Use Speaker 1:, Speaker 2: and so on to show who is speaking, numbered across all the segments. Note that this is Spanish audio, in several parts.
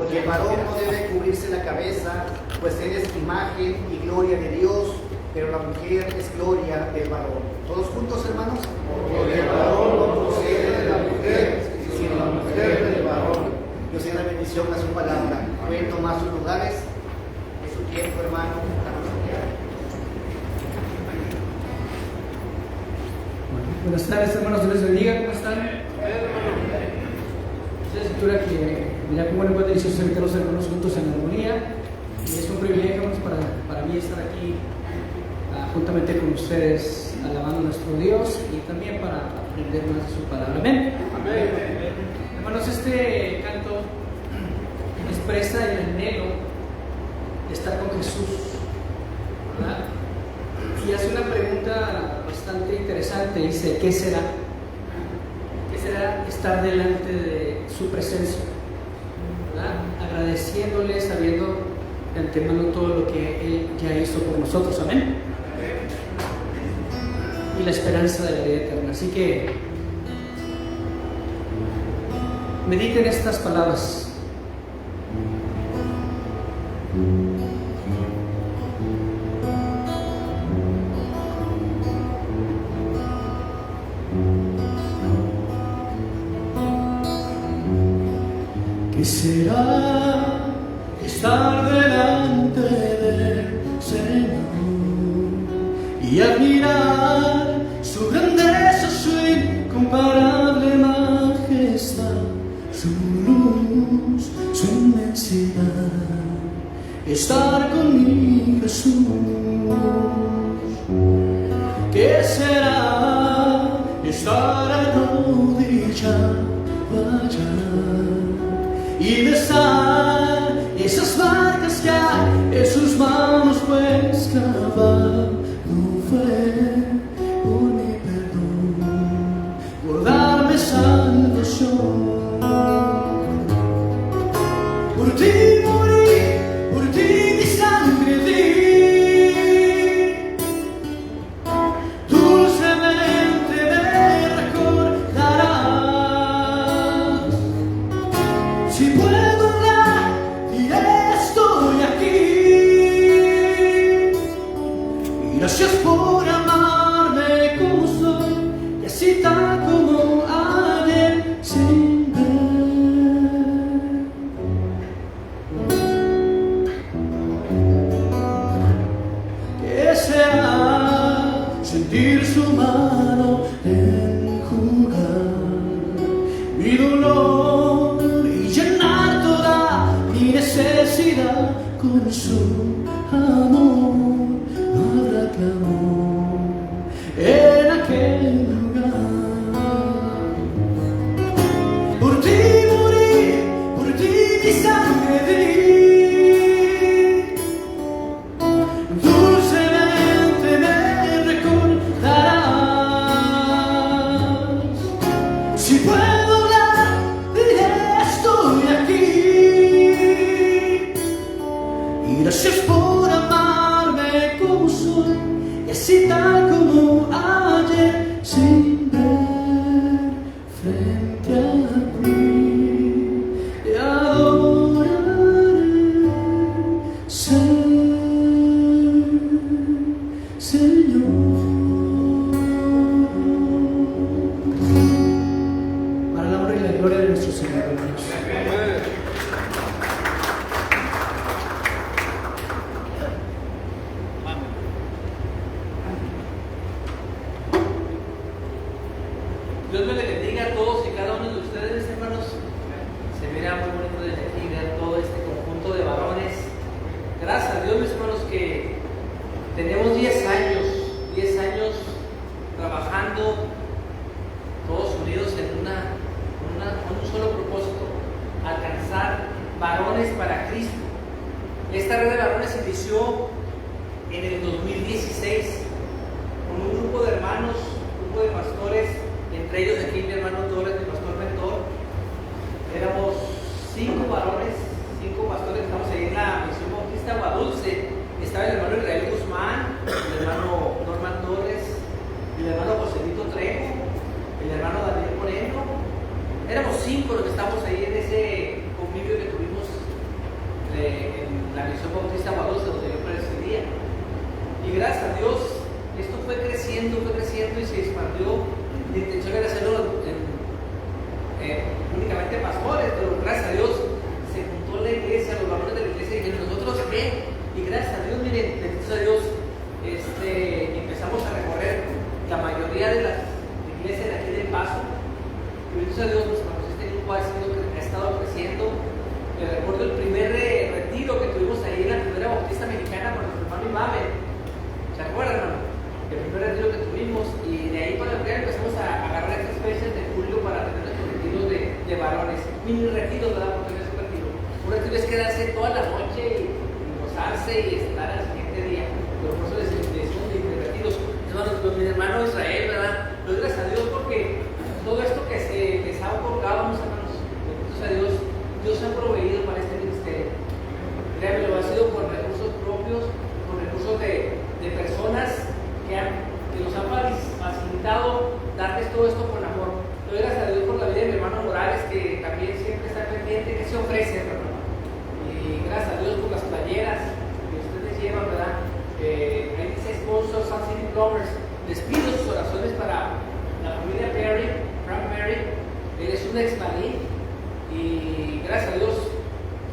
Speaker 1: Porque el varón no debe cubrirse la cabeza, pues él es imagen y gloria de Dios, pero la mujer es gloria del varón. ¿Todos juntos, hermanos?
Speaker 2: Porque el varón no procede de la mujer, sino la mujer del varón.
Speaker 1: Dios sea la bendición a su palabra. Pueden tomar sus lugares. Es su tiempo, hermano.
Speaker 3: Buenas tardes, hermanos, Dios les bendiga. ¿Cómo están? Es la escritura que mira cómo le puede delicioso servir a los hermanos juntos en armonía. Y es un privilegio, hermanos, para mí estar aquí juntamente con ustedes, alabando a nuestro Dios y también para aprender más de su palabra. Amén.
Speaker 2: Amén.
Speaker 3: Hermanos, este canto expresa el anhelo de estar con Jesús, ¿verdad? Y hace una pregunta bastante interesante. Dice: ¿qué será? ¿Qué será estar delante de su presencia? ¿Verdad? Agradeciéndole, sabiendo de antemano todo lo que Él ya hizo por nosotros. Amén. Y la esperanza de la vida eterna. Así que mediten estas palabras. ¿Qué será estar delante del Señor y admirar su grandeza, su incomparable majestad, su luz, su inmensidad? Estar con mi Jesús. ¿Qué será estar arrodillado allá y besar esas marcas que hay en sus manos, pues clavado fue por mi perdón, por darme salvación? Por ti morí, por ti mi sangre di, dulcemente me recordarás. Si puedo hablar, diré estoy aquí. Y gracias por amarme como soy, y así tal como ayer, sin ver. ¿Qué será sentir su mano enjugar mi dolor y llenar toda mi necesidad con su amor? No habrá clamor en aquel lugar. Por ti morí, por ti mi sangre di, dulcemente me recordarás. Si puedo hablar, diré estoy aquí. Y gracias por amarme como soy, y así tal como ayer, sin ver, frente a ti te adoraré, Señor. Para la honra y la gloria de nuestro Señor, hermanos.
Speaker 4: Dios me le bendiga a todos y cada uno de ustedes, hermanos. Se mira muy bonito desde aquí ver todo este conjunto de varones. Gracias a Dios, mis hermanos, que tenemos 10 años trabajando todos unidos en con un solo propósito: alcanzar varones para Cristo. Esta red de varones se inició en el 2016 con un grupo de hermanos, un grupo de pastores, entre ellos aquí mi hermano Torres, mi pastor mentor. Éramos 5 varones, 5 pastores. Estamos ahí en la misión bautista Aguadulce. Estaba el hermano Israel Guzmán, el hermano Norman Torres, el hermano Joselito Trejo, el hermano Daniel Moreno. Éramos 5 los que estábamos ahí en ese convivio que tuvimos la Misión Bautista Guadalupe, donde yo presidía. Y gracias a Dios, esto fue creciendo y se expandió. La intención era hacerlo únicamente pastores, pero gracias a Dios se juntó la iglesia, los valores de la iglesia, y nosotros qué. Y gracias a Dios, miren, bendito sea Dios, empezamos a recorrer la mayoría de las iglesias de aquí del Paso. Y bendito sea Dios, pues, este grupo ha estado creciendo. Recuerdo el primer retiro que tuvimos ahí en la primera bautista mexicana con nuestro hermano Imamen. ¿Se acuerdan, hermano? El primer retiro que tuvimos, y de ahí para allá empezamos a agarrar estas fechas de julio para tener nuestros retiros de varones. Mini retiros, ¿verdad? Porque no es un retiro. Un retiro es quedarse toda la noche y gozarse y estar al siguiente día. Pero por eso decimos de retiros. Hermanos, mi hermano Israel, ¿verdad? Doy gracias a Dios porque todo esto que se les ha otorgado, mis hermanos, gracias a Dios, Dios ha proveído para este ministerio. Créanme, lo ha sido con recursos propios, con recursos de personas que nos han facilitado darles todo esto con amor. Doy gracias a Dios por la vida de mi hermano Morales, que también siempre está pendiente, que se ofrece, hermano. Y gracias a Dios por las playeras que ustedes llevan, ¿verdad? Ahí dice sponsors, Sun City Plumbers. Les pido sus oraciones para la familia Perry, Frank Perry. Él es un ex marín y gracias a Dios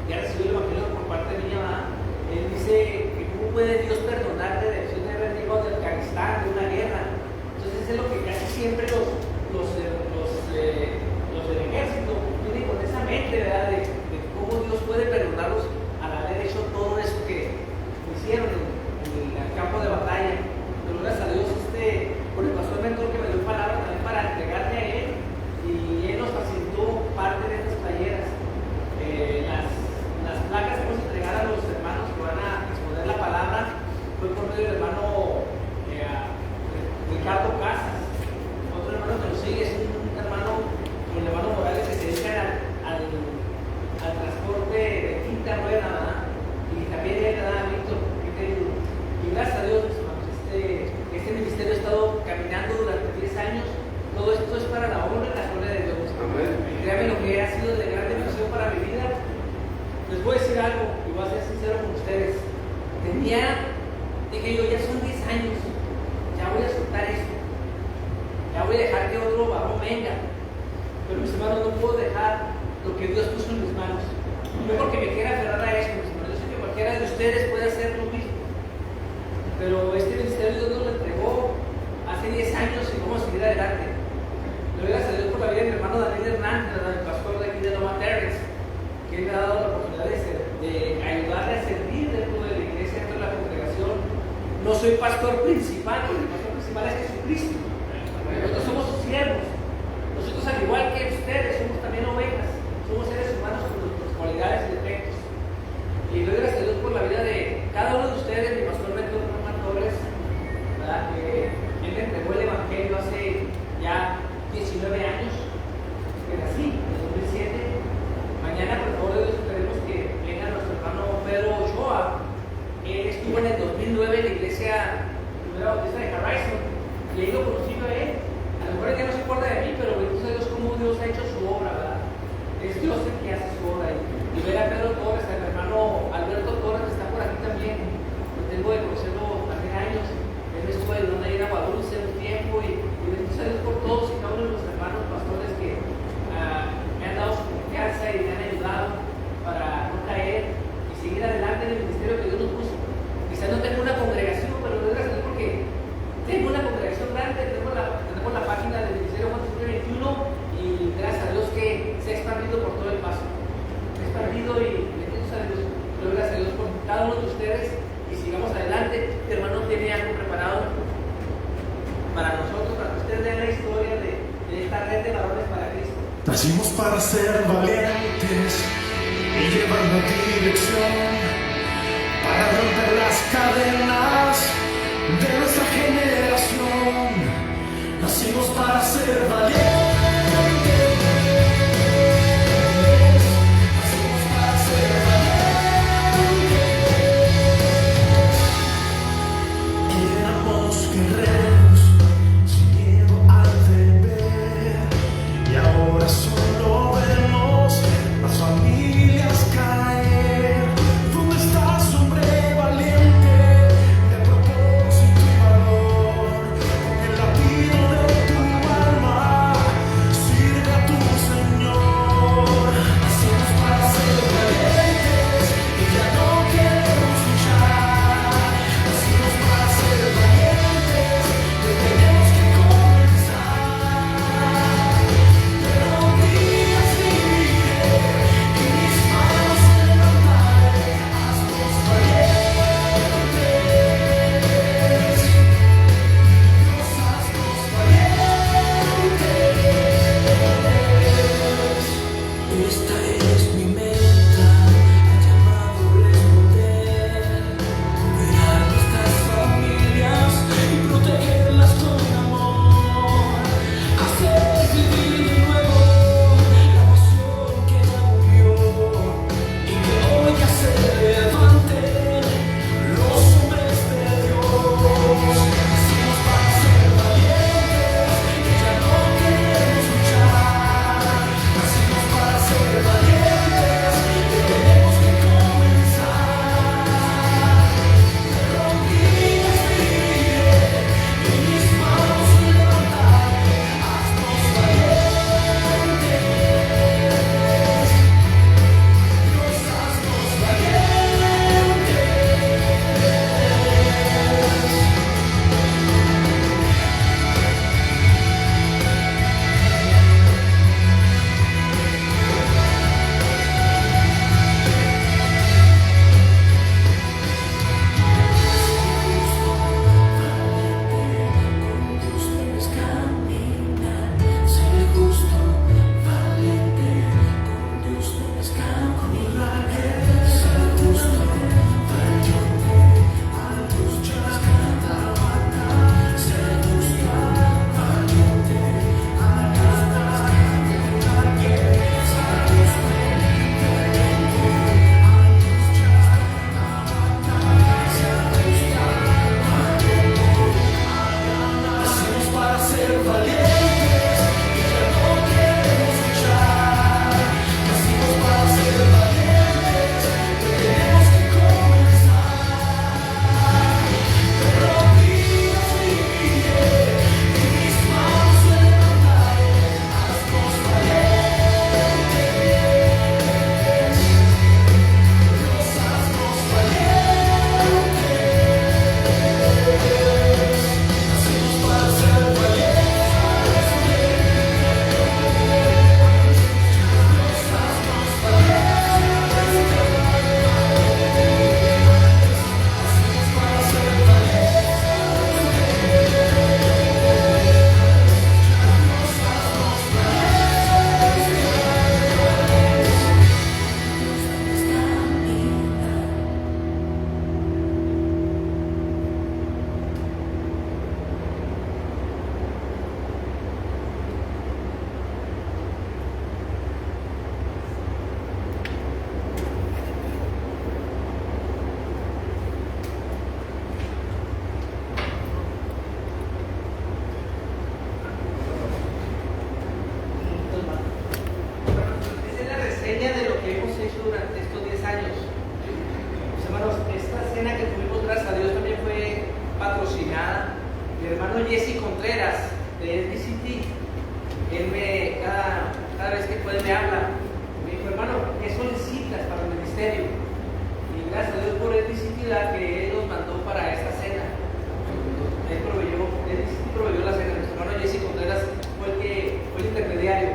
Speaker 4: ya recibió el evangelio por parte de mi mamá. Él dice que cómo puede Dios perdonar después de haber llegado de Afganistán, de una guerra. Entonces es lo que casi siempre los del ejército vienen con esa mente, ¿verdad? De cómo Dios puede perdonarlos al haber hecho todo eso que hicieron en el campo de batalla. Pero gracias a Dios, por el pastor mentor que me dio palabra también para entregarle a él, y él nos facilitó parte de estas playeras. Las placas que vamos a entregar a los hermanos que van a exponer la palabra fue por medio del hermano Ricardo Casas. Otro hermano que nos sigue es un hermano, el hermano Morales, que se dedica al transporte de quinta rueda, ¿verdad? Y también él, ¿verdad? Víctor, y gracias a Dios, hermanos, este ministerio ha estado caminando durante 10 años. Todo esto es para la honra y la gloria de Dios.
Speaker 2: Amén.
Speaker 4: Créanme, lo que ha sido de gran bendición para mi vida. Les voy a decir algo y voy a ser sincero con ustedes. Dije yo, ya son 10 años, ya voy a soltar esto, ya voy a dejar que otro varón venga. Pero mis hermanos, no puedo dejar lo que Dios puso en mis manos. No porque me quiera aferrar a esto, mis hermanos. Yo sé que cualquiera de ustedes puede hacer lo mismo. Pero este ministerio Dios nos lo entregó hace 10 años y vamos a seguir adelante. Le doy gracias a Dios por la vida de mi hermano David Hernández, el pastor de aquí de Nova Terrace, que él me ha dado la oportunidad de ayudarle a servir dentro de la iglesia, dentro de la congregación. No soy pastor principal, porque el pastor principal es Jesucristo. Nosotros somos sus siervos. Nosotros, al igual que ustedes, somos también ovejas. Somos seres humanos con nuestras cualidades y defectos. Y doy gracias a Dios por la vida de cada uno de ustedes, mi pastor mentor Román Torres, ¿verdad? Que él me entregó el evangelio hace ya 19 años, que nací en 2007. Mañana, por favor de Dios, esperemos que venga nuestro hermano Pedro Ochoa. Él estuvo en el 2009 en la iglesia primera bautista de Horizon, y ahí lo conocí yo a él. A lo mejor ya no se acuerda de mí, pero bendito sea Dios cómo Dios ha hecho su obra, ¿verdad? Es Dios el que hace su obra. Y ver a Pedro Torres, a mi hermano Alberto Torres, que está por aquí también. Yo tengo de conocerlo también años. Él me estuvo ayudando a ir a Guadalupe un tiempo, y bendito sea Dios por todos y cada uno de los hermanos pastores que me han dado su confianza y me han ayudado para no caer y seguir adelante en el ministerio que Dios nos puso. Quizás no tengo una congregación, pero doy gracias a Dios porque tengo una congregación grande, tenemos la página del Ministerio Juan 21, y gracias a Dios que se ha expandido por todo el Paso. Se ha expandido y bendito sea Dios. Doy gracias a Dios por cada uno de ustedes y sigamos adelante. Mi hermano tiene algo preparado para nosotros, para que ustedes vean la historia de esta red de varones para Cristo.
Speaker 5: Nacimos para ser valientes y llevar la dirección, para romper las cadenas de nuestra generación. Nacimos para ser valientes. Nacimos para ser valientes. Éramos guerreros sin miedo al deber, y ahora solo vemos las familias caer. ¿Dónde estás?
Speaker 4: gracias a Dios por el disciplina que Él nos mandó para esta cena. Él proveyó la cena. Nuestro hermano Jesse Contreras fue el intermediario.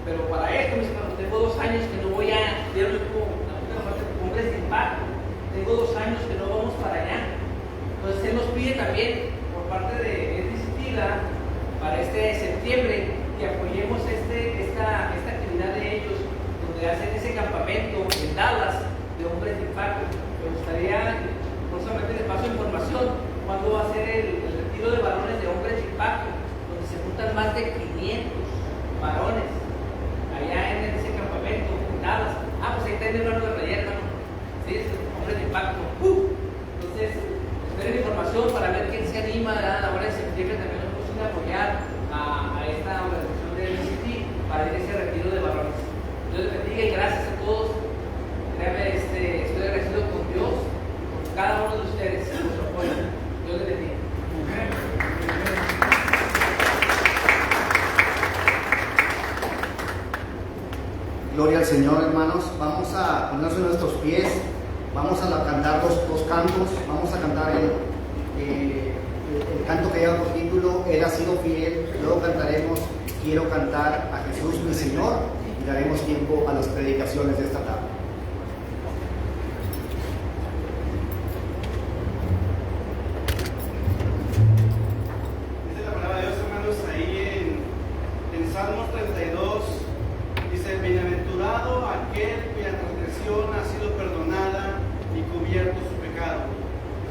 Speaker 4: Pero para esto, mis hermanos, tengo 2 años que no voy a, vieron como hombres de impacto. Tengo 2 años que no vamos para allá. Entonces Él nos pide también, por parte de disciplina, para este septiembre, que apoyemos esta actividad de ellos, donde hacen ese campamento en Dallas de hombres de impacto. Me gustaría, no solamente les paso información, cuándo va a ser el retiro de varones de hombres de impacto, donde se juntan más de 500 varones allá en ese campamento en Dallas. Pues ahí está el hermano de Reyes, hermano. Sí, es hombres de impacto. Entonces, esperen información para ver quién se anima ahora en septiembre también nos pueden apoyar a esta organización de MCT para ir a ese retiro de varones. Dios les bendiga y gracias a todos. Créanme, estoy agradecido con Dios, con cada uno de ustedes, por su apoyo. Dios les bendiga.
Speaker 1: Gloria al Señor, hermanos. Vamos a ponernos en nuestros pies. Vamos a cantar dos cantos. Vamos a cantar el canto que lleva por título Él ha sido fiel. Luego cantaremos Quiero cantar a Jesús mi Señor y daremos tiempo a las predicaciones de esta tarde.
Speaker 2: Dice la palabra de Dios, hermanos, ahí en Salmos 32, dice: bienaventurado aquel cuya transgresión ha sido perdonada y cubierto su pecado.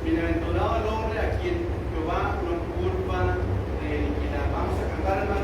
Speaker 2: Bienaventurado el hombre a quien Jehová no culpa de iniquidad. Vamos a cantar, hermanos.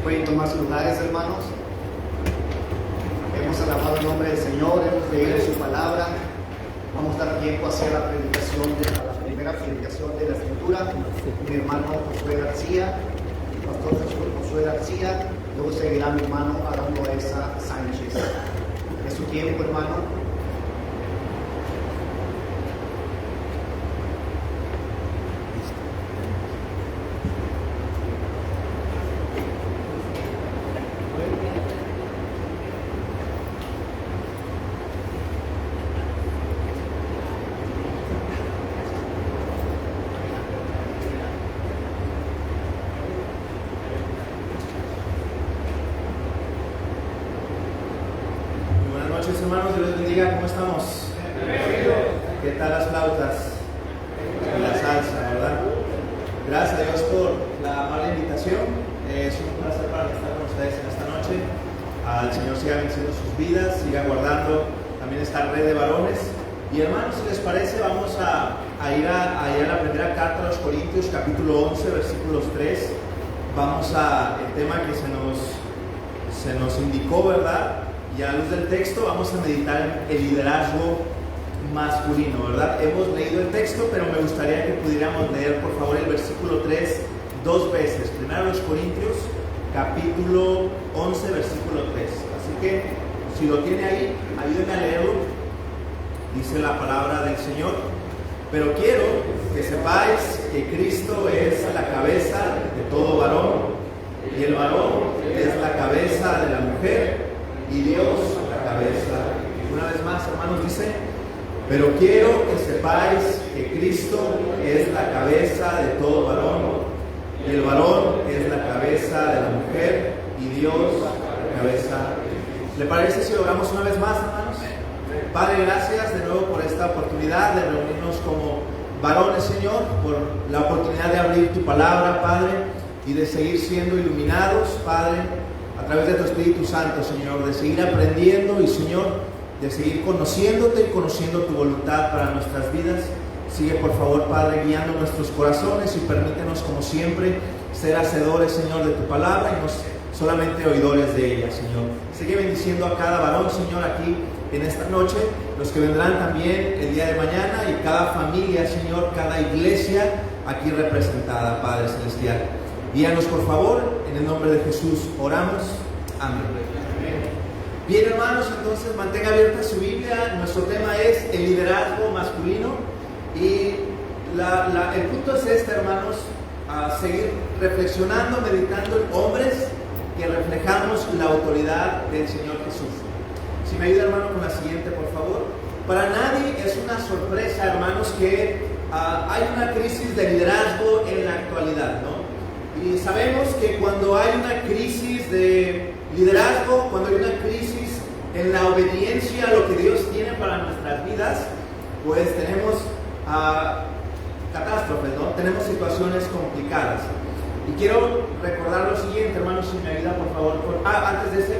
Speaker 1: Pueden tomar sus lugares, hermanos. Hemos alabado el nombre del Señor, hemos leído su palabra. Vamos a dar tiempo hacia la primera predicación de la Escritura. Mi hermano Josué García, el pastor Josué García. Luego seguirá mi hermano Adán Loaiza Sánchez. Es su tiempo, hermano.
Speaker 6: Hermanos, Dios les bendiga, ¿cómo estamos? ¿Qué tal las flautas? La salsa, ¿verdad? Gracias a Dios por la amable invitación. Es un placer para mí estar con ustedes en esta noche. Al Señor siga bendiciendo sus vidas, siga guardando también esta red de varones. Y hermanos, si les parece, vamos a ir a la primera carta a los Corintios, capítulo 11, versículos 3. Vamos el tema que se nos indicó, ¿verdad? Y a la luz del texto vamos a meditar en el liderazgo masculino, ¿verdad? Hemos leído el texto, pero me gustaría que pudiéramos leer, por favor, el versículo 3 dos veces. Primero los Corintios, capítulo 11, versículo 3. Así que, si lo tiene ahí, ayúdenme a leerlo. Dice la palabra del Señor: pero quiero que sepáis que Cristo es la cabeza de todo varón, y el varón es la cabeza de la mujer, y Dios la cabeza. Una vez más, hermanos, dice: pero quiero que sepáis que Cristo es la cabeza de todo varón, y el varón es la cabeza de la mujer, y Dios la cabeza. ¿Le parece si oramos una vez más, hermanos? Padre, gracias de nuevo por esta oportunidad de reunirnos como varones, Señor, por la oportunidad de abrir tu palabra, Padre, y de seguir siendo iluminados, Padre, a través de tu Espíritu Santo, Señor, de seguir aprendiendo y, Señor, de seguir conociéndote y conociendo tu voluntad para nuestras vidas. Sigue, por favor, Padre, guiando nuestros corazones y permítenos, como siempre, ser hacedores, Señor, de tu palabra y no solamente oidores de ella, Señor. Sigue bendiciendo a cada varón, Señor, aquí en esta noche, los que vendrán también el día de mañana y cada familia, Señor, cada iglesia aquí representada, Padre Celestial. Guíanos, por favor, en el nombre de Jesús oramos. Amén. Bien, hermanos, entonces mantenga abierta su Biblia. Nuestro tema es el liderazgo masculino. Y el punto es este, hermanos: a seguir reflexionando, meditando en hombres que reflejamos la autoridad del Señor Jesús. Si me ayuda, hermano, con la siguiente, por favor. Para nadie es una sorpresa, hermanos, que hay una crisis de liderazgo en la actualidad, ¿no? Y sabemos que cuando hay una crisis de liderazgo, cuando hay una crisis en la obediencia a lo que Dios tiene para nuestras vidas, pues tenemos catástrofes, ¿no? Tenemos situaciones complicadas. Y quiero recordar lo siguiente, hermanos, si me ayuda, por favor. Antes de ese,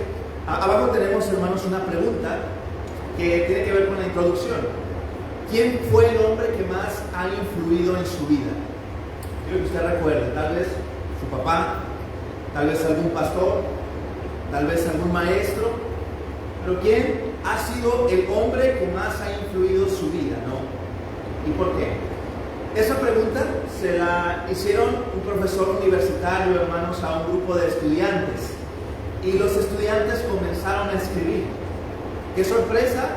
Speaker 6: abajo tenemos, hermanos, una pregunta que tiene que ver con la introducción. ¿Quién fue el hombre que más ha influido en su vida? Quiero que usted recuerde, tal vez su papá, tal vez algún pastor, tal vez algún maestro, pero ¿quién ha sido el hombre que más ha influido su vida, no? ¿Y por qué? Esa pregunta se la hicieron un profesor universitario, hermanos, a un grupo de estudiantes, y los estudiantes comenzaron a escribir. ¡Qué sorpresa!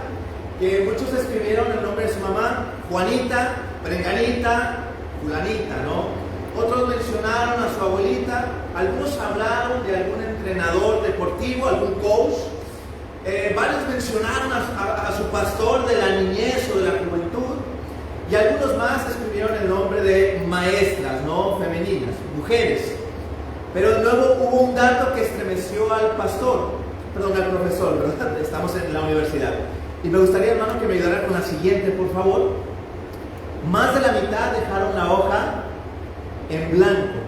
Speaker 6: Que muchos escribieron el nombre de su mamá: Juanita, Brenganita, fulanita, ¿no? Otros mencionaron a su abuelita, algunos hablaron de algún entrenador deportivo, algún coach, varios mencionaron a su pastor de la niñez o de la juventud, y algunos más escribieron el nombre de maestras, ¿no? Femeninas, mujeres. Pero luego hubo un dato que estremeció al profesor, ¿verdad? Estamos en la universidad. Y me gustaría, hermano, que me ayudara con la siguiente, por favor. Más de la mitad dejaron la hoja en blanco.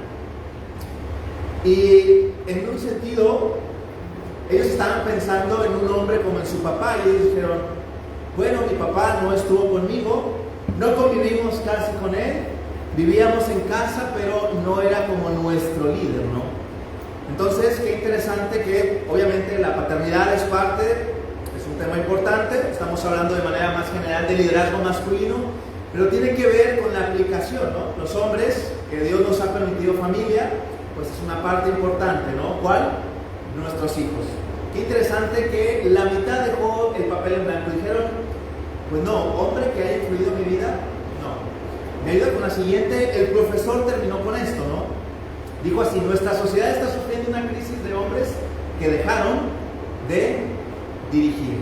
Speaker 6: Y en un sentido, ellos estaban pensando en un hombre como en su papá, y ellos dijeron: bueno, mi papá no estuvo conmigo, no convivimos casi con él, vivíamos en casa, pero no era como nuestro líder, ¿no? Entonces, qué interesante que obviamente la paternidad es un tema importante. Estamos hablando de manera más general de liderazgo masculino, pero tiene que ver con la aplicación, ¿no? Los hombres, que Dios nos ha permitido familia, pues es una parte importante, ¿no? ¿Cuál? Nuestros hijos. Qué interesante que la mitad dejó el papel en blanco. Dijeron, pues no, hombre que haya influido en mi vida, no. Me ayuda con la siguiente. El profesor terminó con esto, ¿no? Dijo así: nuestra sociedad está sufriendo una crisis de hombres que dejaron de dirigir.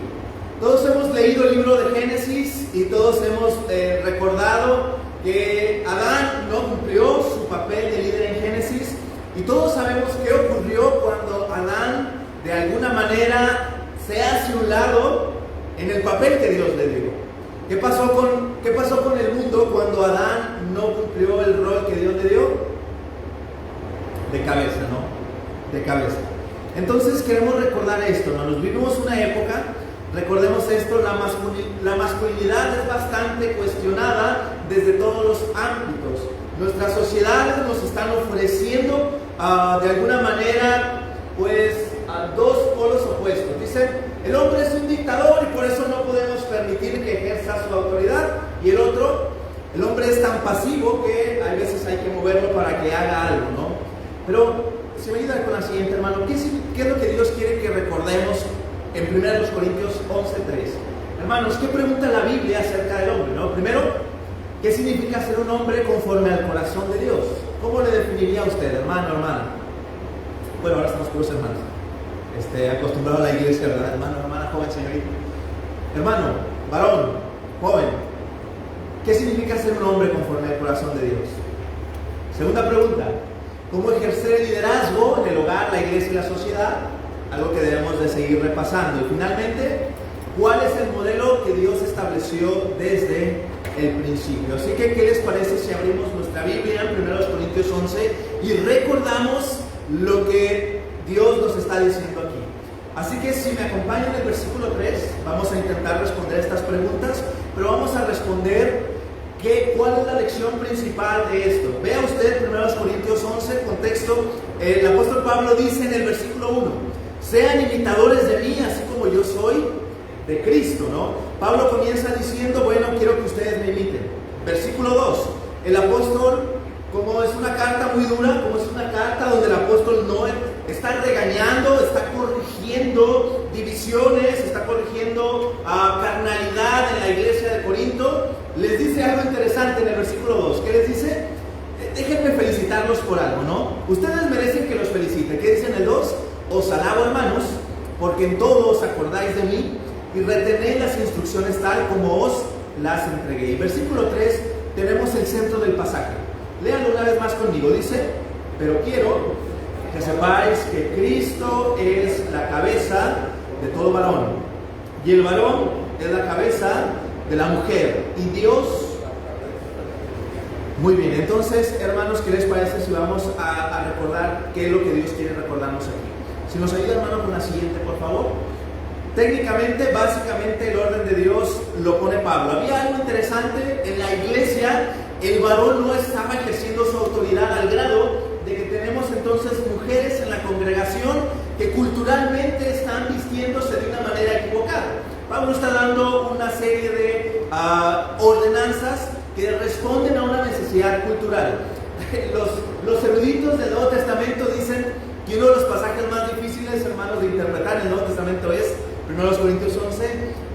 Speaker 6: Todos hemos leído el libro de Génesis y todos hemos recordado que Adán no cumplió su papel de líder en Génesis, y todos sabemos qué ocurrió cuando Adán de alguna manera se hace un lado en el papel que Dios le dio. ¿Qué pasó con el mundo cuando Adán no cumplió el rol que Dios le dio? De cabeza, ¿no? De cabeza. Entonces queremos recordar esto, hermanos. Vivimos una época, recordemos esto, la masculinidad es bastante cuestionada desde todos los ámbitos. Nuestras sociedades nos están ofreciendo de alguna manera, pues, a dos polos opuestos. Dicen, el hombre es un dictador y por eso no podemos permitir que ejerza su autoridad. Y el otro, el hombre es tan pasivo que a veces hay que moverlo para que haga algo, ¿no? Pero si me ayudan con la siguiente, hermano, ¿qué es lo que Dios quiere que recordemos en 1 Corintios 11:3? Hermanos, ¿qué pregunta la Biblia acerca del hombre, no? Primero, ¿qué significa ser un hombre conforme al corazón de Dios? ¿Cómo le definiría usted, hermano, hermana? Bueno, ahora estamos puros hermanos. Acostumbrado a la iglesia, ¿verdad? Hermano, hermana, joven, señorita. Hermano, varón, joven, ¿qué significa ser un hombre conforme al corazón de Dios? Segunda pregunta, ¿cómo ejercer el liderazgo en el hogar, la iglesia y la sociedad? Algo que debemos de seguir repasando. Y finalmente, ¿cuál es el modelo que Dios estableció desde el principio? Así que, ¿qué les parece si abrimos nuestra Biblia en 1 Corintios 11 y recordamos lo que Dios nos está diciendo aquí? Así que si me acompañan en el versículo 3, vamos a intentar responder estas preguntas, pero vamos a responder ¿cuál es la lección principal de esto? Vea usted 1 Corintios 11, contexto. El apóstol Pablo dice en el versículo 1, sean imitadores de mí, así como yo soy de Cristo, ¿no? Pablo comienza diciendo, bueno, quiero que ustedes me imiten. Versículo 2, el apóstol, como es una carta muy dura, como es una carta donde el apóstol no está regañando, está corrigiendo divisiones, está corrigiendo carnalidad en la iglesia de Corinto, les dice algo interesante en el versículo 2. ¿Qué les dice? Déjenme felicitarlos por algo, ¿no? Ustedes merecen que los felicite. ¿Qué dice en el 2? Os alabo, hermanos, porque en todo os acordáis de mí y retenéis las instrucciones tal como os las entregué. Y versículo 3 tenemos el centro del pasaje. Léanlo una vez más conmigo. Dice, pero quiero que sepáis que Cristo es la cabeza de todo varón, y el varón es la cabeza de la mujer, y Dios. Muy bien, entonces, hermanos, ¿qué les parece si vamos a recordar qué es lo que Dios quiere recordarnos aquí? Si nos ayuda, hermano, con la siguiente, por favor. Técnicamente, básicamente, el orden de Dios lo pone Pablo. Había algo interesante en la iglesia. El varón no estaba ejerciendo su autoridad al grado de que tenemos entonces mujeres en la congregación que culturalmente están vistiéndose de una manera equivocada. Pablo está dando una serie de ordenanzas que responden a una necesidad cultural. Los eruditos del Nuevo Testamento dicen que uno de los pasajes más difíciles, hermanos, de interpretar en el Nuevo Testamento es 1 Corintios 11,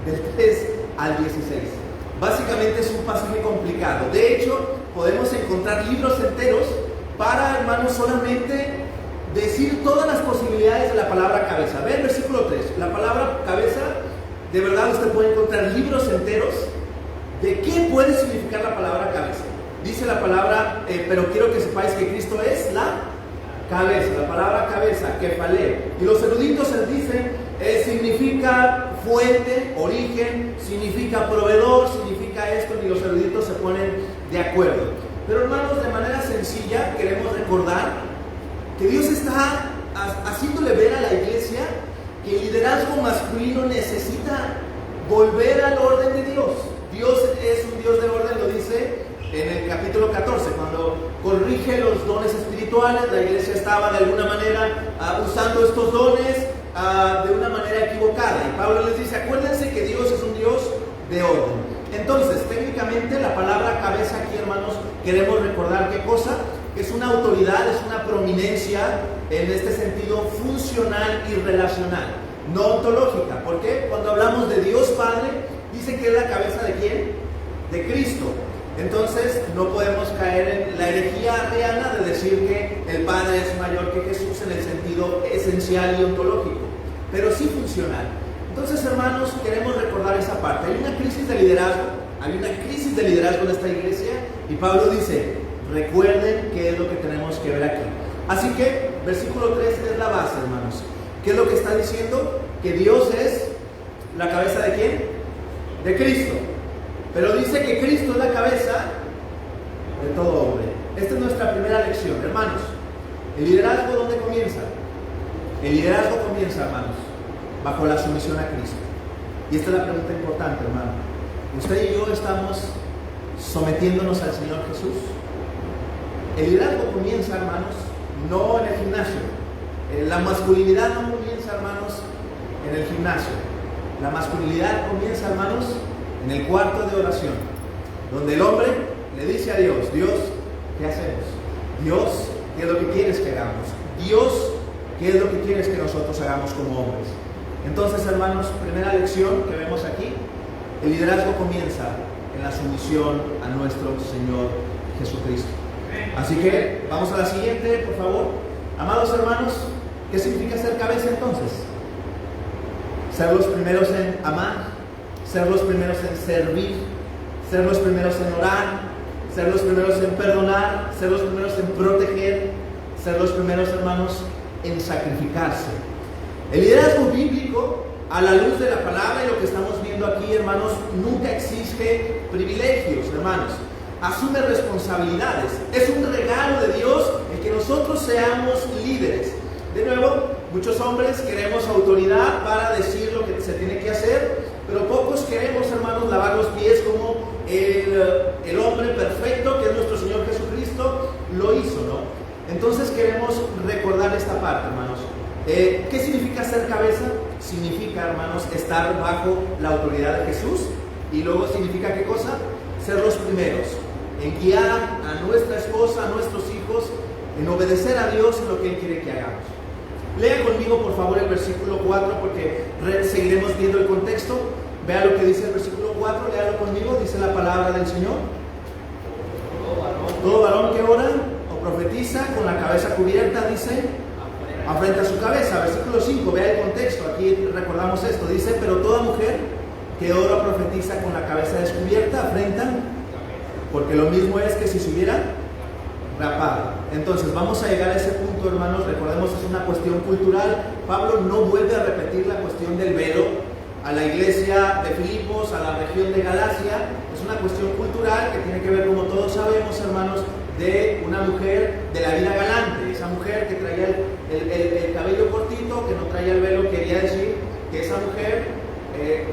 Speaker 6: del 3 al 16. Básicamente es un pasaje complicado. De hecho, podemos encontrar libros enteros para, hermanos, solamente decir todas las posibilidades de la palabra cabeza. Ve el versículo 3. La palabra cabeza, de verdad usted puede encontrar libros enteros de qué puede significar la palabra cabeza. Dice la palabra, pero quiero que sepáis que Cristo es la cabeza. La palabra cabeza, kefalé. Y los eruditos les dicen, significa fuente, origen, significa proveedor, significa esto, y los eruditos se ponen de acuerdo. Pero, hermanos, de manera sencilla queremos recordar que Dios está haciéndole ver a la iglesia que el liderazgo masculino necesita volver al orden de Dios. Dios es un Dios de orden, lo dice en el capítulo 14, cuando corrige los dones espirituales. espirituales, la iglesia estaba de alguna manera usando estos dones de una manera equivocada. Y Pablo les dice, acuérdense que Dios es un Dios de orden. Entonces, técnicamente la palabra cabeza aquí, hermanos, queremos recordar qué cosa, que es una autoridad, es una prominencia en este sentido funcional y relacional, no ontológica. ¿Por qué? Cuando hablamos de Dios Padre, dice que es la cabeza ¿de quién? De Cristo. Entonces no podemos caer en la herejía arriana de decir que el Padre es mayor que Jesús en el sentido esencial y ontológico, pero sí funcional. Entonces, hermanos, queremos recordar esa parte. Hay una crisis de liderazgo en esta iglesia, y Pablo dice, recuerden qué es lo que tenemos que ver aquí. Así que, versículo 3 es la base, hermanos. ¿Qué es lo que está diciendo? Que Dios es la cabeza ¿de quién? De Cristo. Pero dice que Cristo es la cabeza de todo hombre. Esta es nuestra primera lección, hermanos. ¿El liderazgo dónde comienza? El liderazgo comienza, hermanos, bajo la sumisión a Cristo. Y esta es la pregunta importante, hermano. ¿Usted y yo estamos sometiéndonos al Señor Jesús? El liderazgo comienza, hermanos, no en el gimnasio. La masculinidad no comienza, hermanos, en el gimnasio. La masculinidad comienza, hermanos, en el cuarto de oración, donde el hombre le dice a Dios, Dios, ¿qué hacemos? Dios, ¿qué es lo que quieres que hagamos? Dios, ¿qué es lo que quieres que nosotros hagamos como hombres? Entonces, hermanos, primera lección que vemos aquí, el liderazgo comienza en la sumisión a nuestro Señor Jesucristo. Así que vamos a la siguiente, por favor. Amados hermanos, ¿qué significa ser cabeza entonces? Ser los primeros en amar, ser los primeros en servir, ser los primeros en orar, ser los primeros en perdonar, ser los primeros en proteger, ser los primeros, hermanos, en sacrificarse. El liderazgo bíblico, a la luz de la palabra y lo que estamos viendo aquí, hermanos, nunca exige privilegios, hermanos. Asume responsabilidades. Es un regalo de Dios el que nosotros seamos líderes. De nuevo, muchos hombres queremos autoridad para decir lo que se tiene que hacer, pero pocos queremos, hermanos, lavar los pies como el hombre perfecto que es nuestro Señor Jesucristo lo hizo, ¿no? Entonces queremos recordar esta parte, hermanos. ¿Qué significa ser cabeza? Significa, hermanos, estar bajo la autoridad de Jesús. Y luego significa, ¿qué cosa? Ser los primeros en guiar a nuestra esposa, a nuestros hijos, en obedecer a Dios en lo que Él quiere que hagamos. Lea conmigo, por favor, el versículo 4, porque seguiremos viendo el contexto. Vea lo que dice el versículo 4, léalo conmigo, dice la palabra del Señor. Todo varón que ora o profetiza con la cabeza cubierta, dice, afrenta su cabeza. Versículo 5, vea el contexto, aquí recordamos esto, dice, pero toda mujer que ora o profetiza con la cabeza descubierta, afrenta, porque lo mismo es que si se hubiera rapado. Entonces vamos a llegar a ese punto, hermanos. Recordemos, es una cuestión cultural. Pablo no vuelve a repetir la cuestión del velo a la iglesia de Filipos, a la región de Galacia. Es una cuestión cultural que tiene que ver, como todos sabemos, hermanos, de una mujer de la vida galante. Esa mujer que traía el cabello cortito, que no traía el velo, quería decir que esa mujer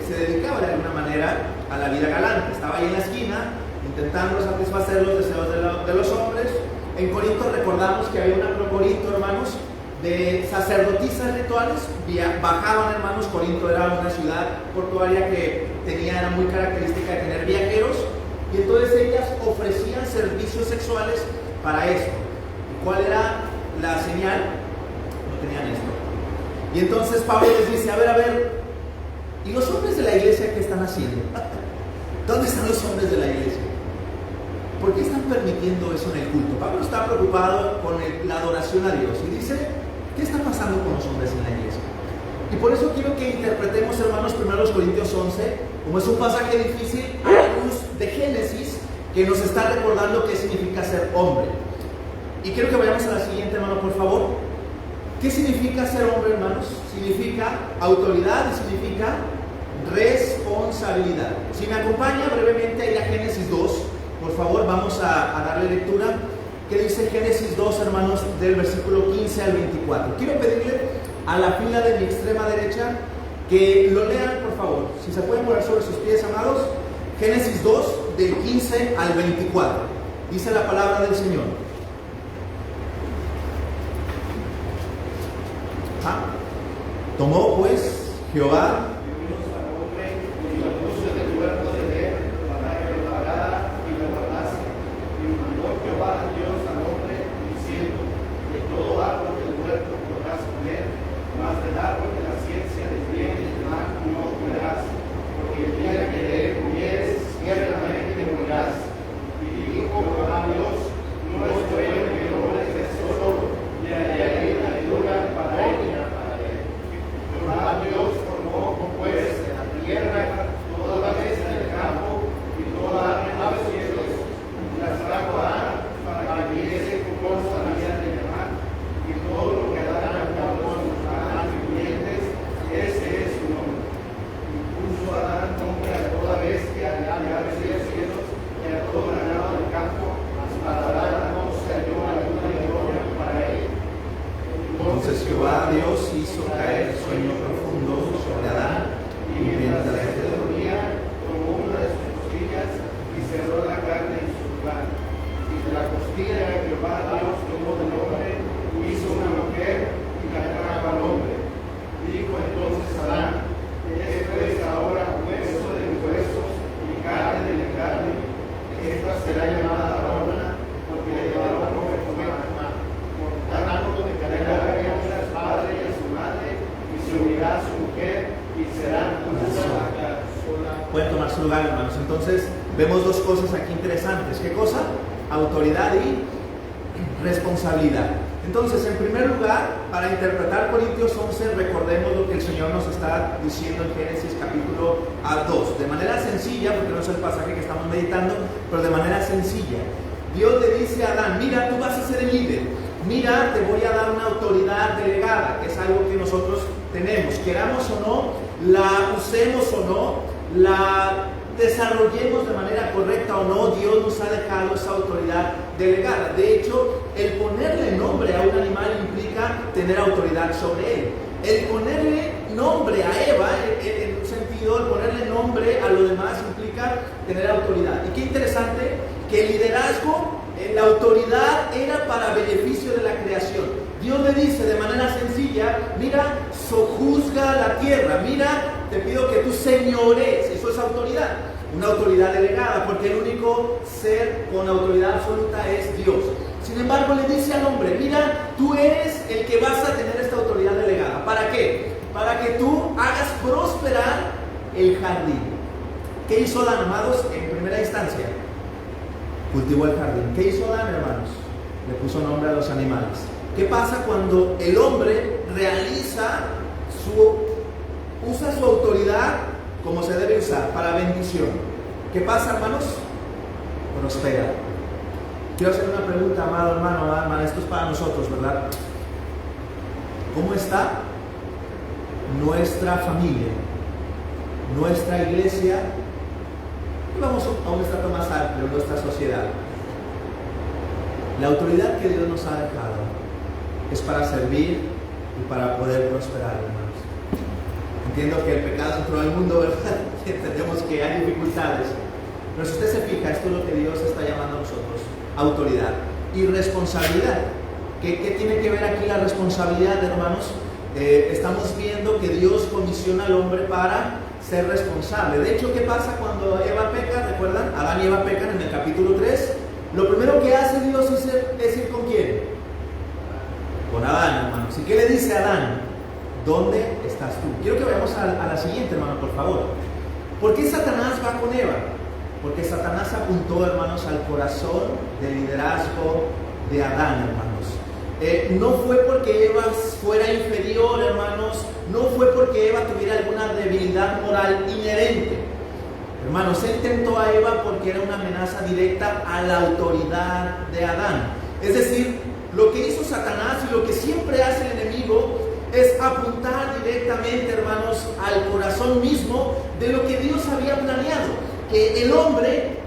Speaker 6: se dedicaba de alguna manera a la vida galante. Estaba ahí en la esquina intentando satisfacer los deseos de los hombres. En Corinto recordamos que había una Corinto, hermanos, de sacerdotisas rituales. Bajaban, hermanos. Corinto era una ciudad portuaria que era muy característica de tener viajeros, y entonces ellas ofrecían servicios sexuales para esto. ¿Cuál era la señal? No tenían esto. Y entonces Pablo les dice, a ver, ¿y los hombres de la iglesia qué están haciendo? ¿Dónde están los hombres de la iglesia? ¿Por qué están permitiendo eso en el culto? Pablo está preocupado con la adoración a Dios y dice, ¿qué está pasando con los hombres en la iglesia? Y por eso quiero que interpretemos, hermanos, 1 Corintios 11, como es un pasaje difícil, a la luz de Génesis, que nos está recordando qué significa ser hombre. Y quiero que vayamos a la siguiente, hermano, por favor. ¿Qué significa ser hombre, hermanos? Significa autoridad y significa responsabilidad. Si me acompaña brevemente ahí a Génesis 2, por favor, vamos a darle lectura. ¿Qué dice Génesis 2, hermanos, del versículo 15 al 24? Quiero pedirle a la fila de mi extrema derecha que lo lean, por favor. Si se pueden poner sobre sus pies, amados. Génesis 2, del 15 al 24. Dice la palabra del Señor. Tomó pues Jehová pueden tomar su lugar, hermanos. Entonces, vemos dos cosas aquí interesantes. ¿Qué cosa? Autoridad y responsabilidad. Entonces, en primer lugar, para interpretar Corintios 11, recordemos lo que el Señor nos está diciendo en Génesis capítulo 2. De manera sencilla, porque no es el pasaje que estamos meditando, pero de manera sencilla. Dios le dice a Adán, mira, tú vas a ser el líder. Mira, te voy a dar una autoridad delegada, que es algo que nosotros tenemos. Queramos o no, la usemos o no, la desarrollemos de manera correcta o no, Dios nos ha dejado esa autoridad delegada. De hecho, el ponerle nombre a un animal implica tener autoridad sobre él. El ponerle nombre a Eva, en un sentido, el ponerle nombre a lo demás implica tener autoridad. Y qué interesante que el liderazgo, la autoridad era para beneficio de la creación. Dios le dice de manera sencilla, mira, sojuzga la tierra, mira, te pido que tú señores, eso es autoridad, una autoridad delegada, porque el único ser con autoridad absoluta es Dios. Sin embargo, le dice al hombre, mira, tú eres el que vas a tener esta autoridad delegada. ¿Para qué? Para que tú hagas prosperar el jardín. ¿Qué hizo Adán, amados? En primera instancia, cultivó el jardín. ¿Qué hizo Adán, hermanos? Le puso nombre a los animales. ¿Qué pasa cuando el hombre usa su autoridad como se debe usar, para bendición? ¿Qué pasa, hermanos? Prospera. Quiero hacer una pregunta, amado hermano, amada hermana, esto es para nosotros, ¿verdad? ¿Cómo está nuestra familia, nuestra iglesia? Y vamos a un estrato más amplio, nuestra sociedad. La autoridad que Dios nos ha dejado es para servir y para poder prosperar, hermanos. Entiendo que el pecado entró al mundo, ¿verdad? Entendemos que hay dificultades. Pero si usted se fija, esto es lo que Dios está llamando a nosotros: autoridad y responsabilidad. ¿Qué tiene que ver aquí la responsabilidad, hermanos? Estamos viendo que Dios comisiona al hombre para ser responsable. De hecho, ¿qué pasa cuando Eva peca? ¿Recuerdan? Adán y Eva pecan en el capítulo 3. Lo primero que hace Dios es ir ¿con quién? Con Adán, hermanos. ¿Y qué le dice a Adán? ¿Dónde estás tú? Quiero que vayamos a la siguiente, hermano, por favor. ¿Por qué Satanás va con Eva? Porque Satanás apuntó, hermanos, al corazón del liderazgo de Adán, hermanos. No fue porque Eva fuera inferior, hermanos. No fue porque Eva tuviera alguna debilidad moral inherente. Hermanos, él tentó a Eva porque era una amenaza directa a la autoridad de Adán. Es decir, lo que hizo Satanás y lo que siempre hace el enemigo es apuntar directamente, hermanos, al corazón mismo de lo que Dios había planeado, que el hombre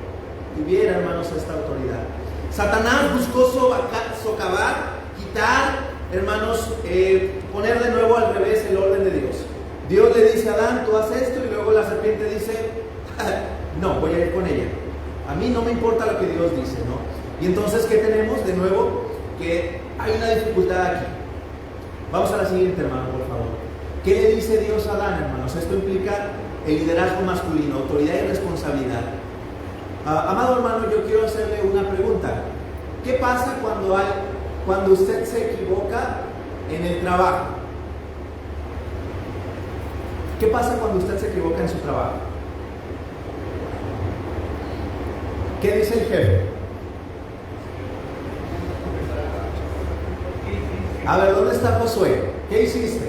Speaker 6: tuviera, hermanos, esta autoridad. Satanás buscó socavar, quitar, hermanos, poner de nuevo al revés el orden de Dios. Dios le dice a Adán, tú haz esto, y luego la serpiente dice, no, voy a ir con ella. A mí no me importa lo que Dios dice, ¿no? Y entonces, ¿qué tenemos? De nuevo, que hay una dificultad aquí. Vamos a la siguiente, hermano, por favor. ¿Qué le dice Dios a Adán, hermanos? Esto implica el liderazgo masculino, autoridad y responsabilidad. Amado hermano, yo quiero hacerle una pregunta. ¿Qué pasa cuando usted se equivoca en el trabajo? ¿Qué pasa cuando usted se equivoca en su trabajo? ¿Qué dice el jefe? A ver, ¿dónde está Josué? ¿Qué hiciste?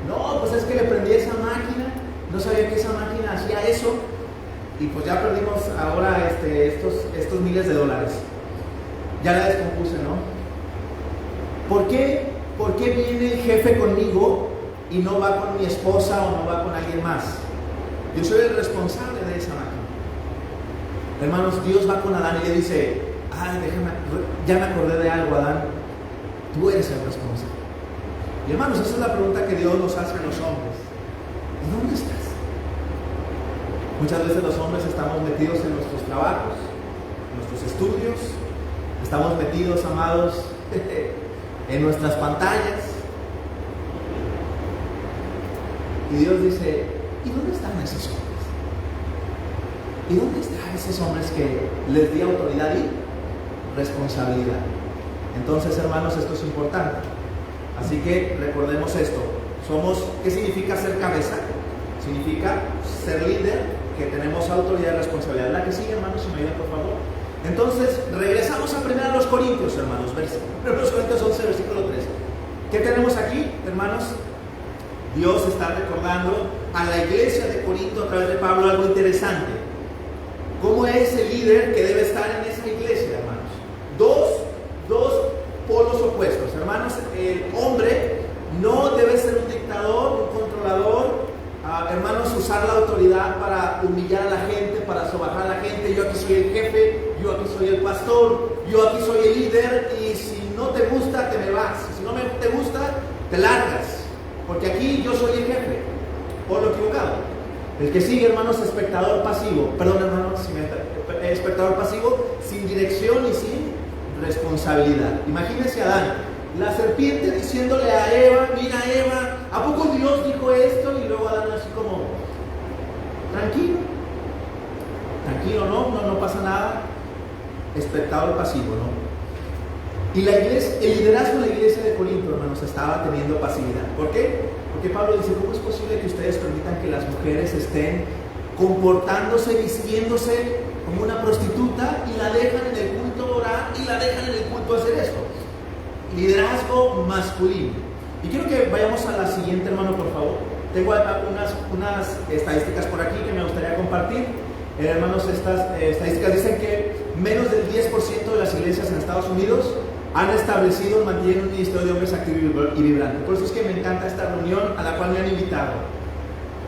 Speaker 6: No, pues es que le prendí esa máquina, no sabía que esa máquina hacía eso, y pues ya perdimos ahora estos miles de dólares. Ya la descompuse, ¿no? ¿Por qué viene el jefe conmigo y no va con mi esposa o no va con alguien más? Yo soy el responsable de esa máquina. Hermanos, Dios va con Adán y le dice: ay, ya me acordé de algo, Adán, tú eres el responsable. Y hermanos, esa es la pregunta que Dios nos hace a los hombres: ¿y dónde estás? Muchas veces los hombres estamos metidos en nuestros trabajos, en nuestros estudios, estamos metidos, amados, en nuestras pantallas. Y Dios dice: ¿y dónde están esos hombres? ¿Y dónde están esos hombres que les di autoridad y responsabilidad? Entonces, hermanos, esto es importante. Así que recordemos esto. ¿Qué significa ser cabeza? Significa ser líder, que tenemos autoridad y responsabilidad. La que sigue, hermanos, si me ayudan, por favor. Entonces, regresamos a 1 Corintios, hermanos. 1 Corintios 11, versículo 3. ¿Qué tenemos aquí, hermanos? Dios está recordando a la iglesia de Corinto a través de Pablo algo interesante. ¿Cómo es el líder que debe estar en esa iglesia, hermanos? Dos polos opuestos, hermanos. El hombre no debe ser un dictador, un controlador, hermanos, usar la autoridad para humillar a la gente, para sobajar a la gente. Yo aquí soy el jefe, yo aquí soy el pastor, yo aquí soy el líder, y si no te gusta, te me vas. Si no te gusta, te largas, porque aquí yo soy el jefe. Por lo equivocado. El que sigue, hermanos, espectador pasivo. Perdón, hermanos, espectador pasivo, sin dirección y sin responsabilidad. Imagínense a Adán, la serpiente diciéndole a Eva: mira, Eva, ¿a poco Dios dijo esto? Y luego Adán así como: tranquilo, no pasa nada. Espectador pasivo, ¿no? Y la iglesia, el liderazgo de la iglesia de Corinto, hermanos, estaba teniendo pasividad. ¿Por qué? Porque Pablo dice: ¿cómo es posible que ustedes permitan que las mujeres estén comportándose, vistiéndose como una prostituta, y la dejan en el culto orar y la dejan en el culto hacer esto? Liderazgo masculino. Y quiero que vayamos a la siguiente, hermano, por favor. Tengo unas estadísticas por aquí que me gustaría compartir. Hermanos, estas estadísticas dicen que menos del 10% de las iglesias en Estados Unidos han establecido, mantienen un ministerio de hombres activo y vibrante. Por eso es que me encanta esta reunión a la cual me han invitado,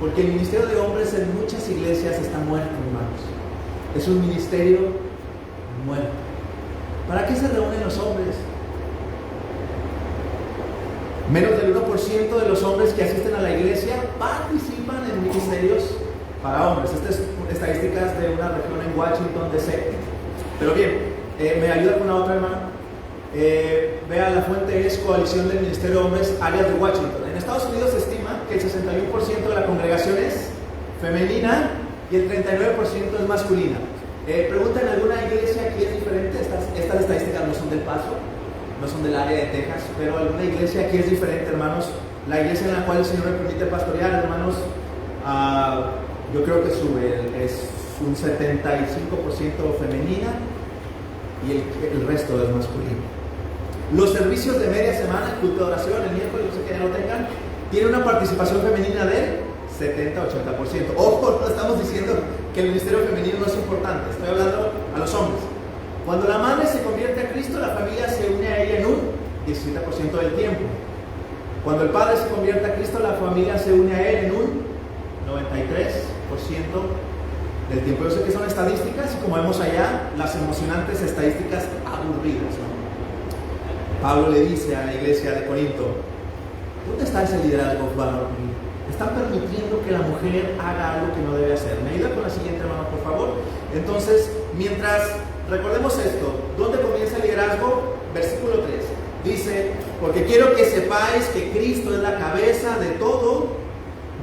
Speaker 6: porque el ministerio de hombres en muchas iglesias está muerto, hermanos. Es un ministerio muerto. ¿Para qué se reúnen los hombres? Menos del 1% de los hombres que asisten a la iglesia participan en ministerios para hombres. Estas es estadísticas de una región en Washington, D.C. Pero bien, ¿me ayuda con la otra, hermano? Vea, la fuente es Coalición del Ministerio de Hombres, Áreas de Washington. En Estados Unidos se estima que el 61% de la congregación es femenina y el 39% es masculina. Pregunta: ¿en alguna iglesia aquí es diferente? Estas estadísticas no son del Paso, no son del área de Texas, pero alguna iglesia aquí es diferente, hermanos. La iglesia en la cual el Señor me permite pastorear, hermanos, yo creo que es un 75% femenina y el resto es masculino. Los servicios de media semana, el culto de oración, el miércoles, no sé que ya lo tengan, tiene una participación femenina del 70-80%. Ojo, no estamos diciendo que el ministerio femenino no es importante, estoy hablando a los hombres. Cuando la madre se convierte a Cristo, la familia se une a ella en un 17% del tiempo. Cuando el padre se convierte a Cristo, la familia se une a él en un 93% del tiempo. Yo sé que son estadísticas, y como vemos allá, las emocionantes estadísticas aburridas, ¿no? Pablo le dice a la iglesia de Corinto: ¿dónde está ese liderazgo varón? Están permitiendo que la mujer haga algo que no debe hacer. ¿Me ayuda con la siguiente, hermano, por favor? Entonces, mientras recordemos esto, ¿dónde comienza el liderazgo? Versículo 3. Dice: porque quiero que sepáis que Cristo es la cabeza de todo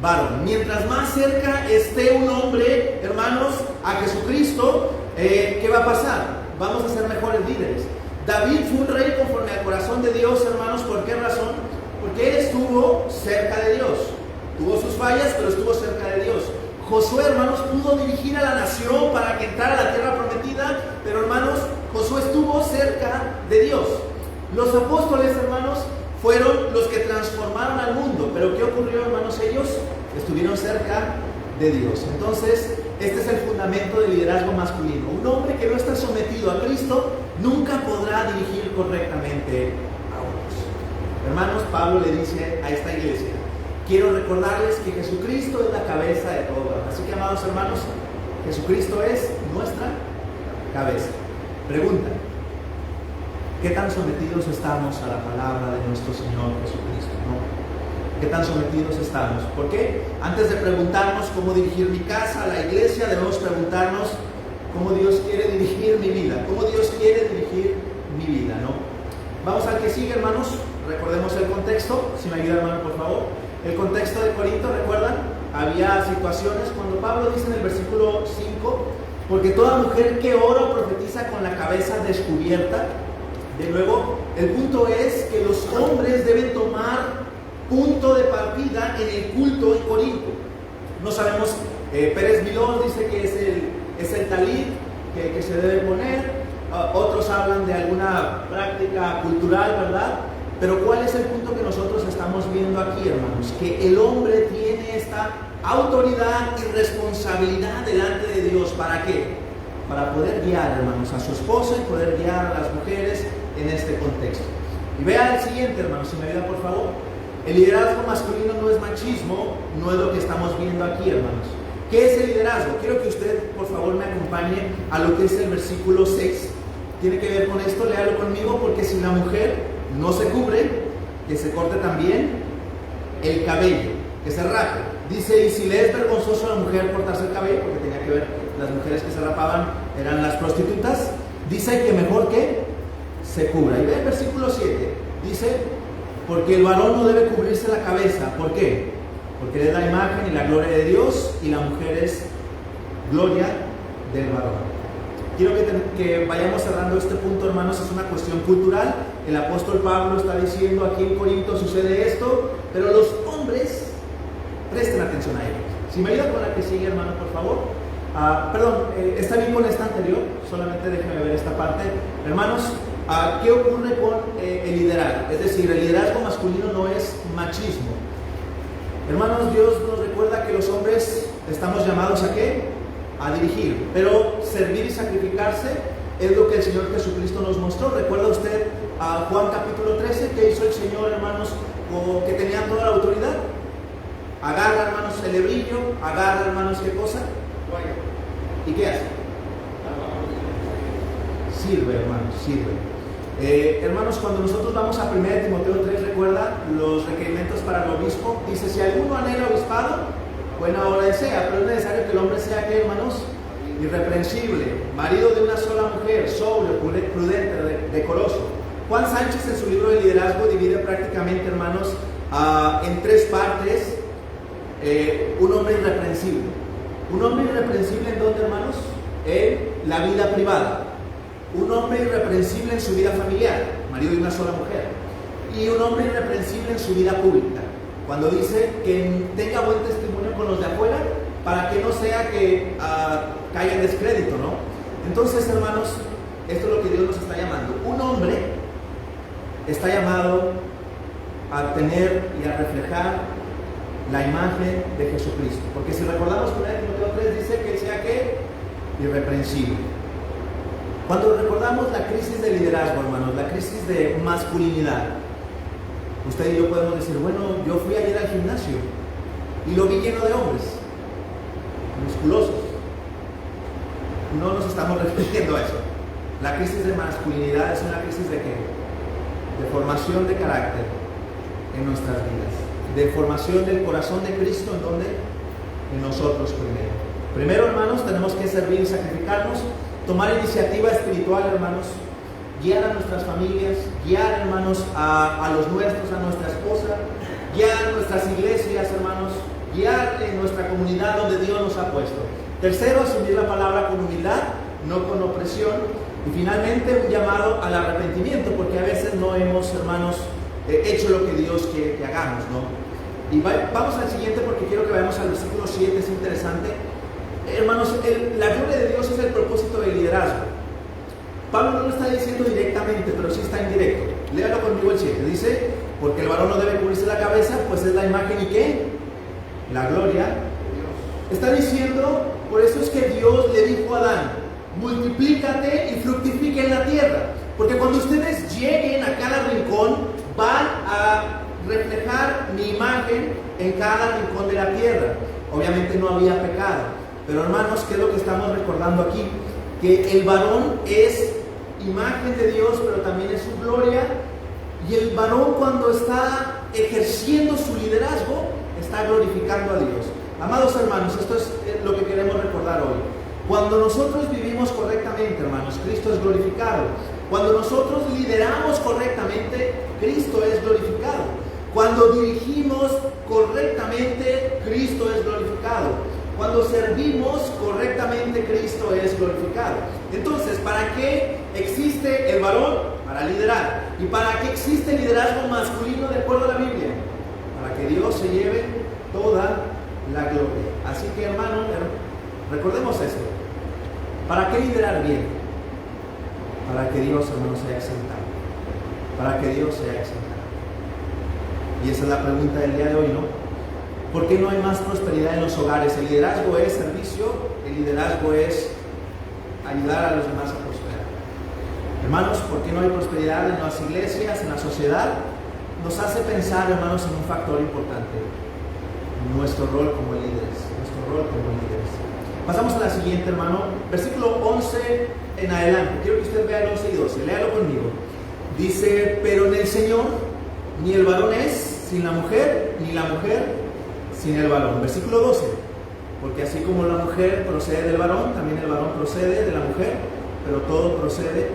Speaker 6: varón. Mientras más cerca esté un hombre, hermanos, a Jesucristo, ¿qué va a pasar? Vamos a ser mejores líderes. David fue un rey conforme al corazón de Dios, hermanos. ¿Por qué razón? Porque él estuvo cerca de Dios. Tuvo sus fallas, pero estuvo cerca de Dios. Josué, hermanos, pudo dirigir a la nación para que entrara a la tierra prometida, pero, hermanos, Josué estuvo cerca de Dios. Los apóstoles, hermanos, fueron los que transformaron al mundo. Pero ¿qué ocurrió, hermanos? Ellos estuvieron cerca de Dios. Entonces, este es el fundamento del liderazgo masculino. Un hombre que no está sometido a Cristo nunca podrá dirigir correctamente a otros. Hermanos, Pablo le dice a esta iglesia: quiero recordarles que Jesucristo es la cabeza de todo. Así que, amados hermanos, Jesucristo es nuestra cabeza. Pregunta: ¿qué tan sometidos estamos a la palabra de nuestro Señor Jesucristo? ¿No? ¿Qué tan sometidos estamos? ¿Por qué? Antes de preguntarnos cómo dirigir mi casa, la iglesia, debemos preguntarnos cómo Dios quiere dirigir mi vida, cómo Dios quiere dirigir mi vida, ¿no? Vamos al que sigue, hermanos. Recordemos el contexto. Si me ayuda, hermano, por favor. El contexto de Corinto, ¿recuerdan? Había situaciones cuando Pablo dice en el versículo 5: porque toda mujer que ora o profetiza con la cabeza descubierta. De nuevo, el punto es que los hombres deben tomar punto de partida en el culto en Corinto. No sabemos, Pérez Milón dice que es el talit que se debe poner. Otros hablan de alguna práctica cultural, ¿verdad? Pero ¿cuál es el punto que nosotros estamos viendo aquí, hermanos? Que el hombre tiene esta autoridad y responsabilidad delante de Dios. ¿Para qué? Para poder guiar, hermanos, a su esposa y poder guiar a las mujeres en este contexto. Y vea el siguiente, hermanos, si me ayuda, por favor. El liderazgo masculino no es machismo, no es lo que estamos viendo aquí, hermanos. ¿Qué es el liderazgo? Quiero que usted, por favor, me acompañe a lo que es el versículo 6. Tiene que ver con esto, léalo conmigo: porque si la mujer no se cubre, que se corte también el cabello, que se rape. Dice: y si le es vergonzoso a la mujer cortarse el cabello, porque tenía que ver, las mujeres que se rapaban eran las prostitutas, dice que mejor que se cubra. Y ve el versículo 7, dice: porque el varón no debe cubrirse la cabeza. ¿Por qué? Porque él es la imagen y la gloria de Dios, y la mujer es gloria del varón. Quiero que vayamos cerrando este punto, hermanos. Es una cuestión cultural. El apóstol Pablo está diciendo: aquí en Corinto sucede esto, pero los hombres presten atención a ello. Si me ayuda con la que sigue, hermano, por favor. Está bien con esta anterior, solamente déjenme ver esta parte. Hermanos, ¿qué ocurre con el liderazgo? Es decir, el liderazgo masculino no es machismo. Hermanos, Dios nos recuerda que los hombres estamos llamados ¿a qué? A dirigir, pero servir y sacrificarse es lo que el Señor Jesucristo nos mostró. ¿Recuerda usted a Juan capítulo 13? ¿Qué hizo el Señor, hermanos, que tenía toda la autoridad? Agarra, hermanos, el hebrillo, agarra, hermanos, ¿qué cosa? ¿Y qué hace? Sirve, hermanos, sirve. Hermanos, cuando nosotros vamos a 1 Timoteo 3, recuerda los requerimientos para el obispo. Dice: si alguno anhela obispado, buena hora desea, pero es necesario que el hombre sea, ¿qué, hermanos? Irreprensible, marido de una sola mujer, sobrio, prudente, decoroso. Juan Sánchez, en su libro de liderazgo, divide prácticamente, hermanos, en tres partes. Un hombre irreprensible. Un hombre irreprensible, ¿en dónde, hermanos? En la vida privada. Un hombre irreprensible en su vida familiar, marido de una sola mujer. Y un hombre irreprensible en su vida pública, cuando dice que tenga buen testimonio con los de afuera, para que no sea que caiga en descrédito, ¿no? Entonces, hermanos, esto es lo que Dios nos está llamando. Un hombre está llamado a tener y a reflejar la imagen de Jesucristo. Porque si recordamos 1 Timoteo 3 dice que él sea ¿qué? Irreprensible. Cuando recordamos la crisis de liderazgo, hermanos, la crisis de masculinidad, usted y yo podemos decir: bueno, yo fui ayer al gimnasio y lo vi lleno de hombres musculosos. No nos estamos refiriendo a eso. La crisis de masculinidad es una crisis de ¿qué? De formación de carácter en nuestras vidas, de formación del corazón de Cristo. ¿En dónde? En nosotros primero, hermanos, tenemos que servir y sacrificarnos, tomar iniciativa espiritual, hermanos, guiar a nuestras familias, guiar, hermanos, a los nuestros, a nuestra esposa, guiar a nuestras iglesias, hermanos, guiar en nuestra comunidad donde Dios nos ha puesto. Tercero, asumir la palabra con humildad, no con opresión. Y finalmente, un llamado al arrepentimiento, porque a veces no hemos, hermanos, hecho lo que Dios quiere que hagamos, ¿no? Y vamos al siguiente porque quiero que vayamos al versículo 7, es interesante. Hermanos, la gloria de Dios es el propósito del liderazgo. Pablo no lo está diciendo directamente, pero sí está indirecto. Léalo conmigo el 7. Dice, porque el varón no debe cubrirse la cabeza, pues es la imagen y ¿qué? La gloria. Está diciendo, por eso es que Dios le dijo a Adán, multiplícate y fructifica en la tierra. Porque cuando ustedes lleguen a cada rincón, van a reflejar mi imagen en cada rincón de la tierra. Obviamente no había pecado. Pero hermanos, ¿qué es lo que estamos recordando aquí? Que el varón es imagen de Dios, pero también es su gloria. Y el varón, cuando está ejerciendo su liderazgo, está glorificando a Dios. Amados hermanos, esto es lo que queremos recordar hoy. Cuando nosotros vivimos correctamente, hermanos, Cristo es glorificado. Cuando nosotros lideramos correctamente, Cristo es glorificado. Cuando dirigimos correctamente, Cristo es glorificado. Cuando servimos correctamente, Cristo es glorificado. Entonces, ¿para qué existe el varón? Para liderar. ¿Y para qué existe el liderazgo masculino de acuerdo a la Biblia? Para que Dios se lleve toda la gloria. Así que, hermano, recordemos esto. ¿Para qué liderar bien? Para que Dios, hermano, sea exaltado. Para que Dios sea exaltado. Y esa es la pregunta del día de hoy, ¿no? ¿Por qué no hay más prosperidad en los hogares? El liderazgo es servicio, el liderazgo es ayudar a los demás a prosperar. Hermanos, ¿por qué no hay prosperidad en las iglesias, en la sociedad? Nos hace pensar, hermanos, en un factor importante: nuestro rol como líderes. Nuestro rol como líderes. Pasamos a la siguiente, hermano, versículo 11 en adelante. Quiero que usted vea el 11 y 12, léalo conmigo. Dice, pero en el Señor ni el varón es sin la mujer, ni la mujer sin el varón. Versículo 12, porque así como la mujer procede del varón, también el varón procede de la mujer, pero todo procede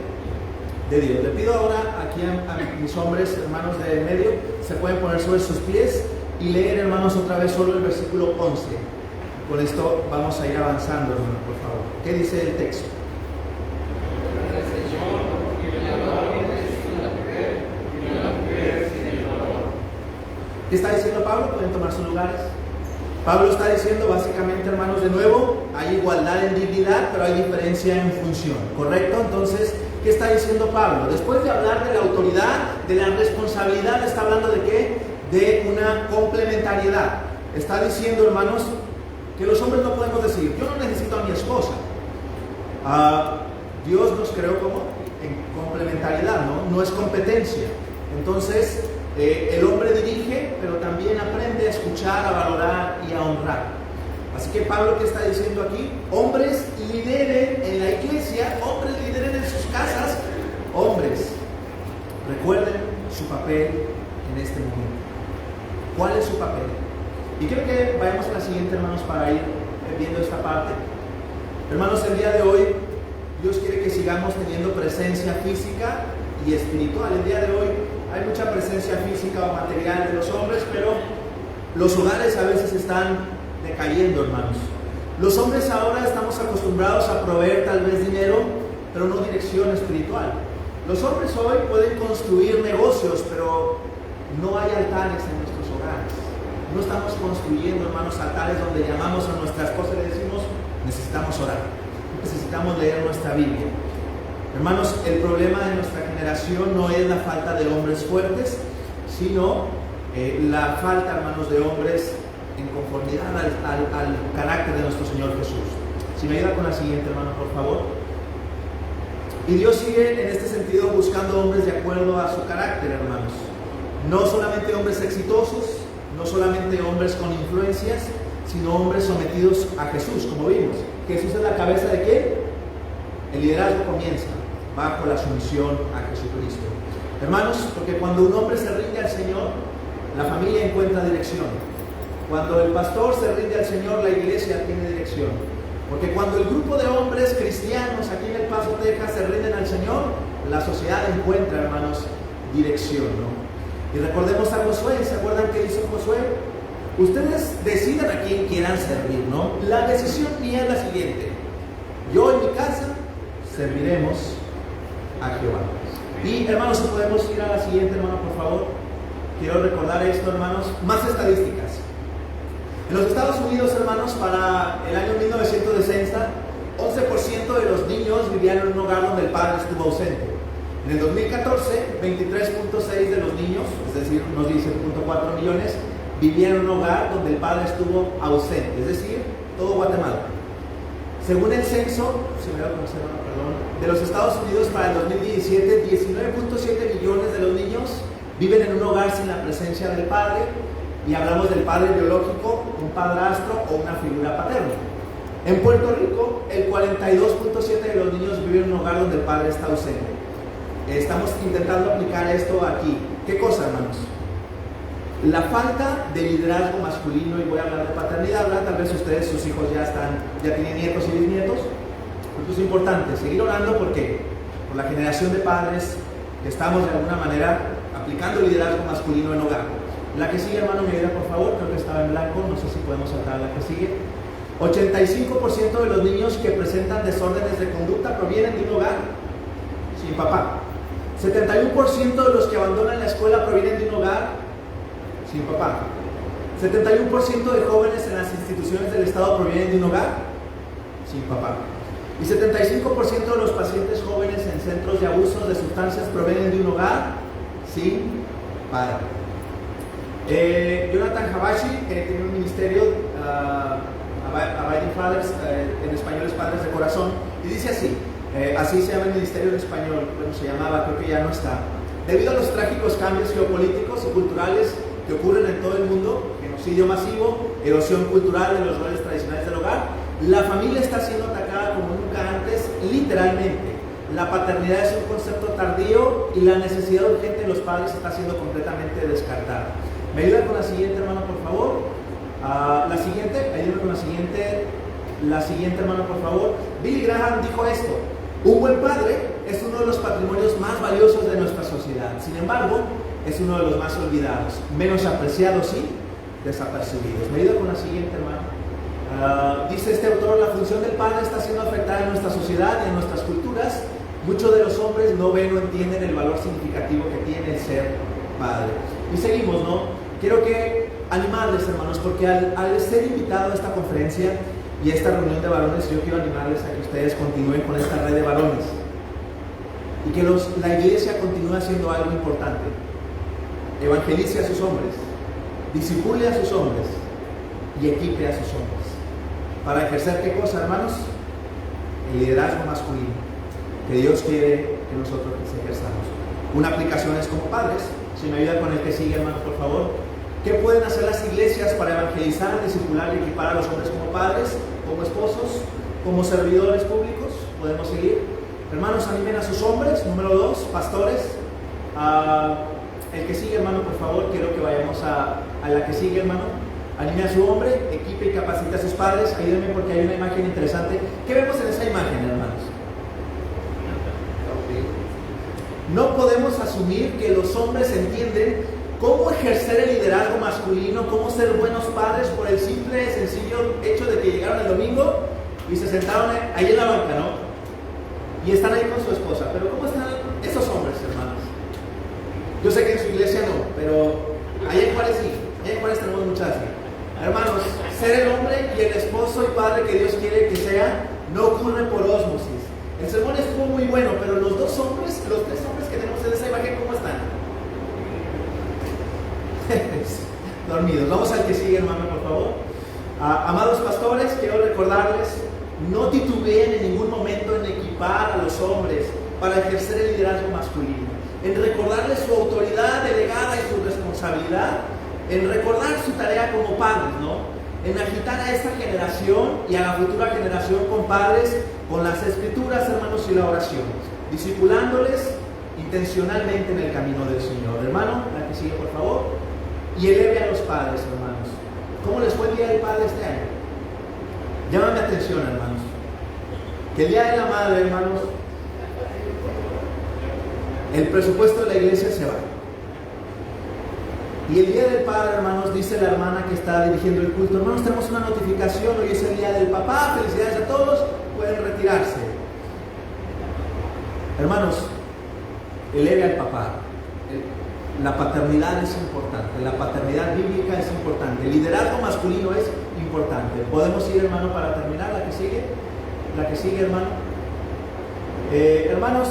Speaker 6: de Dios. Le pido ahora aquí a mis hombres, hermanos de medio, se pueden poner sobre sus pies y leer, hermanos, otra vez solo el versículo 11. Con esto vamos a ir avanzando, hermano, por favor. ¿Qué dice el texto? ¿Qué está diciendo Pablo? Pueden tomar sus lugares. Pablo está diciendo básicamente, hermanos, de nuevo, hay igualdad en dignidad, pero hay diferencia en función, ¿correcto? Entonces, ¿qué está diciendo Pablo? Después de hablar de la autoridad, de la responsabilidad, está hablando de ¿qué? De una complementariedad. Está diciendo, hermanos, que los hombres no podemos decir, yo no necesito a mi esposa. Dios nos creó como en complementariedad, ¿no? No es competencia. Entonces, el hombre dirige, pero también aprende a escuchar, a valorar y a honrar. Así que Pablo, ¿qué está diciendo aquí? Hombres lideren en la iglesia, hombres lideren en sus casas. Hombres, recuerden su papel en este momento. ¿Cuál es su papel? Y quiero que vayamos a la siguiente, hermanos, para ir viendo esta parte. Hermanos, el día de hoy Dios quiere que sigamos teniendo presencia física y espiritual. El día de hoy hay mucha presencia física o material de los hombres, pero los hogares a veces están decayendo, hermanos. Los hombres ahora estamos acostumbrados a proveer tal vez dinero, pero no dirección espiritual. Los hombres hoy pueden construir negocios, pero no hay altares en nuestros hogares. No estamos construyendo, hermanos, altares donde llamamos a nuestra esposa y le decimos, necesitamos orar, necesitamos leer nuestra Biblia. Hermanos, el problema de nuestra generación no es la falta de hombres fuertes, sino la falta, hermanos, de hombres en conformidad al carácter de nuestro Señor Jesús. Si me ayuda con la siguiente, hermano, por favor. Y Dios sigue en este sentido buscando hombres de acuerdo a su carácter, hermanos. No solamente hombres exitosos, no solamente hombres con influencias, sino hombres sometidos a Jesús, como vimos. Jesús es la cabeza de ¿quién? El liderazgo comienza bajo la sumisión a Jesucristo. Hermanos, porque cuando un hombre se rinde al Señor, la familia encuentra dirección. Cuando el pastor se rinde al Señor, la iglesia tiene dirección. Porque cuando el grupo de hombres cristianos aquí en El Paso, Texas, se rinden al Señor, la sociedad encuentra, hermanos, dirección, ¿no? Y recordemos a Josué. ¿Se acuerdan qué hizo Josué? Ustedes decidan a quién quieran servir, ¿no? La decisión mía es la siguiente. Yo en mi casa serviremos a Jehová. Y hermanos, si podemos ir a la siguiente, hermano, por favor. Quiero recordar esto, hermanos. Más estadísticas. En los Estados Unidos, hermanos, para el año 1960, 11% de los niños vivían en un hogar donde el padre estuvo ausente. En el 2014, 23.6 de los niños, es decir, unos 10.4 millones, vivían en un hogar donde el padre estuvo ausente, es decir, todo Guatemala. Según el censo, de los Estados Unidos para el 2017, 19.7 millones de los niños viven en un hogar sin la presencia del padre, y hablamos del padre biológico, un padrastro o una figura paterna. En Puerto Rico, el 42.7 de los niños viven en un hogar donde el padre está ausente. Estamos intentando aplicar esto aquí. ¿Qué cosa, hermanos? La falta de liderazgo masculino, y voy a hablar de paternidad, ¿verdad? Tal vez ustedes, sus hijos ya tienen nietos y bisnietos. Esto es importante, seguir orando porque por la generación de padres que estamos de alguna manera aplicando liderazgo masculino en hogar. La que sigue, hermano, me ayuda por favor, creo que estaba en blanco, no sé si podemos saltar la que sigue. 85% de los niños que presentan desórdenes de conducta provienen de un hogar sin papá. 71% de los que abandonan la escuela provienen de un hogar sin papá. 71% de jóvenes en las instituciones del Estado provienen de un hogar sin papá. Y 75% de los pacientes jóvenes en centros de abuso de sustancias provienen de un hogar sin padre. Jonathan Habashi, que tiene un ministerio, Abiding Fathers, en español es Padres de Corazón, y dice así, así se llama el ministerio en español, bueno, se llamaba, creo que ya no está. Debido a los trágicos cambios geopolíticos y culturales que ocurren en todo el mundo, genocidio masivo, erosión cultural de los roles tradicionales del hogar, la familia está siendo atacada como nunca antes, literalmente. La paternidad es un concepto tardío y la necesidad urgente de los padres está siendo completamente descartada. ¿Me ayuda con la siguiente, hermano, por favor? La siguiente, ayúdame con la siguiente. La siguiente, hermano, por favor. Billy Graham dijo esto: un buen padre es uno de los patrimonios más valiosos de nuestra sociedad. Sin embargo, es uno de los más olvidados, menos apreciados y desapercibidos. ¿Me ayuda con la siguiente, hermano? Dice este autor: la función del padre está siendo afectada en nuestra sociedad y en nuestras culturas. Muchos de los hombres no ven o entienden el valor significativo que tiene el ser padre. Y seguimos, ¿no? Quiero animarles, hermanos, porque al ser invitado a esta conferencia y a esta reunión de varones, yo quiero animarles a que ustedes continúen con esta red de varones y que la iglesia continúe haciendo algo importante. Evangelice a sus hombres, discipule a sus hombres y equipe a sus hombres para ejercer, ¿qué cosa, hermanos? El liderazgo masculino que Dios quiere que nosotros ejerzamos. Una aplicación es como padres. Si me ayuda con el que sigue, hermano, por favor. ¿Qué pueden hacer las iglesias para evangelizar, discipular y equipar a los hombres como padres, como esposos, como servidores públicos? Podemos seguir. Hermanos, animen a sus hombres. Número 2, pastores. El que sigue, hermano, por favor, quiero que vayamos a la que sigue, hermano. Anime a su hombre, equipe y capacite a sus padres. Ayúdenme porque hay una imagen interesante. ¿Qué vemos en esa imagen, hermanos? No podemos asumir que los hombres entienden cómo ejercer el liderazgo masculino, cómo ser buenos padres por el simple y sencillo hecho de que llegaron el domingo y se sentaron ahí en la banca, ¿no? Y están ahí con su esposa. Pero ¿cómo están esos hombres, hermanos? Yo sé que en su iglesia no, pero ahí en Juárez sí. Ahí en Juárez tenemos muchas así. Hermanos, ser el hombre y el esposo y padre que Dios quiere que sea, no ocurre por ósmosis. El sermón estuvo muy bueno, pero los tres hombres que tenemos en esa imagen, ¿cómo están? Dormidos. Vamos al que sigue, hermano, por favor. Amados pastores, quiero recordarles, no titubeen en ningún momento en equipar a los hombres para ejercer el liderazgo masculino, en recordarles su autoridad delegada y su responsabilidad, en recordar su tarea como padres, ¿no? En agitar a esta generación y a la futura generación con padres, con las escrituras, hermanos, y la oración, discipulándoles intencionalmente en el camino del Señor. Hermano, la que sigue, por favor. Y eleve a los padres, hermanos. ¿Cómo les fue el Día del Padre este año? Llámame atención, hermanos. Que el Día de la Madre, hermanos, el presupuesto de la iglesia se va. Y el Día del Padre, hermanos, dice la hermana que está dirigiendo el culto: hermanos, tenemos una notificación, hoy es el Día del Papá, felicidades a todos, pueden retirarse. Hermanos, eleve al papá. La paternidad es importante, la paternidad bíblica es importante, el liderazgo masculino es importante. ¿Podemos ir, hermano, para terminar? La que sigue, hermano. Hermanos,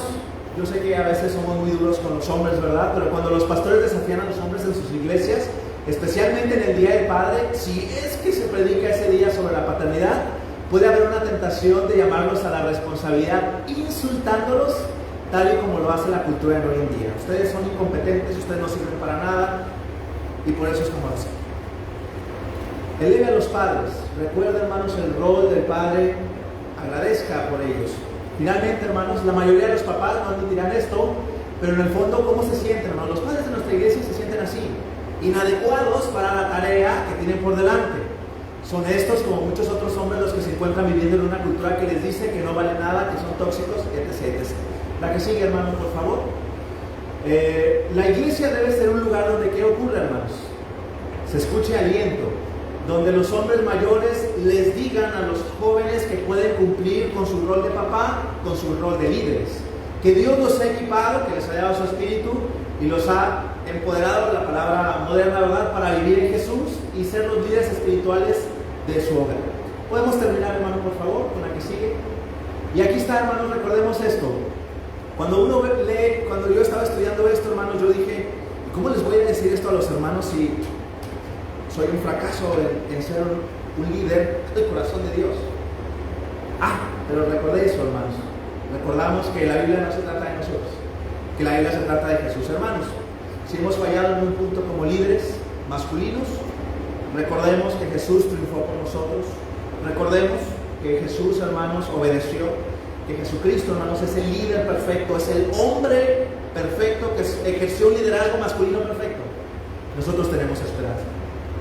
Speaker 6: yo sé que a veces somos muy duros con los hombres, ¿verdad? Pero cuando los pastores desafían a los hombres en sus iglesias, especialmente en el Día del Padre, si es que se predica ese día sobre la paternidad, puede haber una tentación de llamarlos a la responsabilidad insultándolos, tal y como lo hace la cultura en hoy en día. Ustedes son incompetentes, ustedes no sirven para nada, y por eso es como así. Eleve a los padres, recuerda, hermanos, el rol del padre, agradezca por ellos. Finalmente, hermanos, la mayoría de los papás no admitirán esto, pero en el fondo, ¿cómo se sienten, hermanos? Los padres de nuestra iglesia se sienten así, inadecuados para la tarea que tienen por delante. Son estos, como muchos otros hombres, los que se encuentran viviendo en una cultura que les dice que no vale nada, que son tóxicos, etc. La que sigue, hermanos, por favor. La iglesia debe ser un lugar donde, ¿qué ocurre, hermanos? Se escuche aliento, donde los hombres mayores les digan a los jóvenes que pueden cumplir con su rol de papá, con su rol de líderes, que Dios los ha equipado, que les ha dado su espíritu y los ha empoderado, la palabra moderna, ¿verdad?, para vivir en Jesús y ser los líderes espirituales de su hogar. Podemos terminar, hermano, por favor, con la que sigue. Y aquí está, hermanos, recordemos esto. Cuando uno lee, cuando yo estaba estudiando esto, hermanos, yo dije, ¿cómo les voy a decir esto a los hermanos si soy un fracaso en ser un líder del corazón de Dios? Pero recordé eso, hermanos. Recordamos que la Biblia no se trata de nosotros, que la Biblia se trata de Jesús, hermanos. Si hemos fallado en un punto como líderes masculinos, recordemos que Jesús triunfó por nosotros. Recordemos que Jesús, hermanos, obedeció, que Jesucristo, hermanos, es el líder perfecto, es el hombre perfecto que ejerció un liderazgo masculino perfecto. Nosotros tenemos esperanza.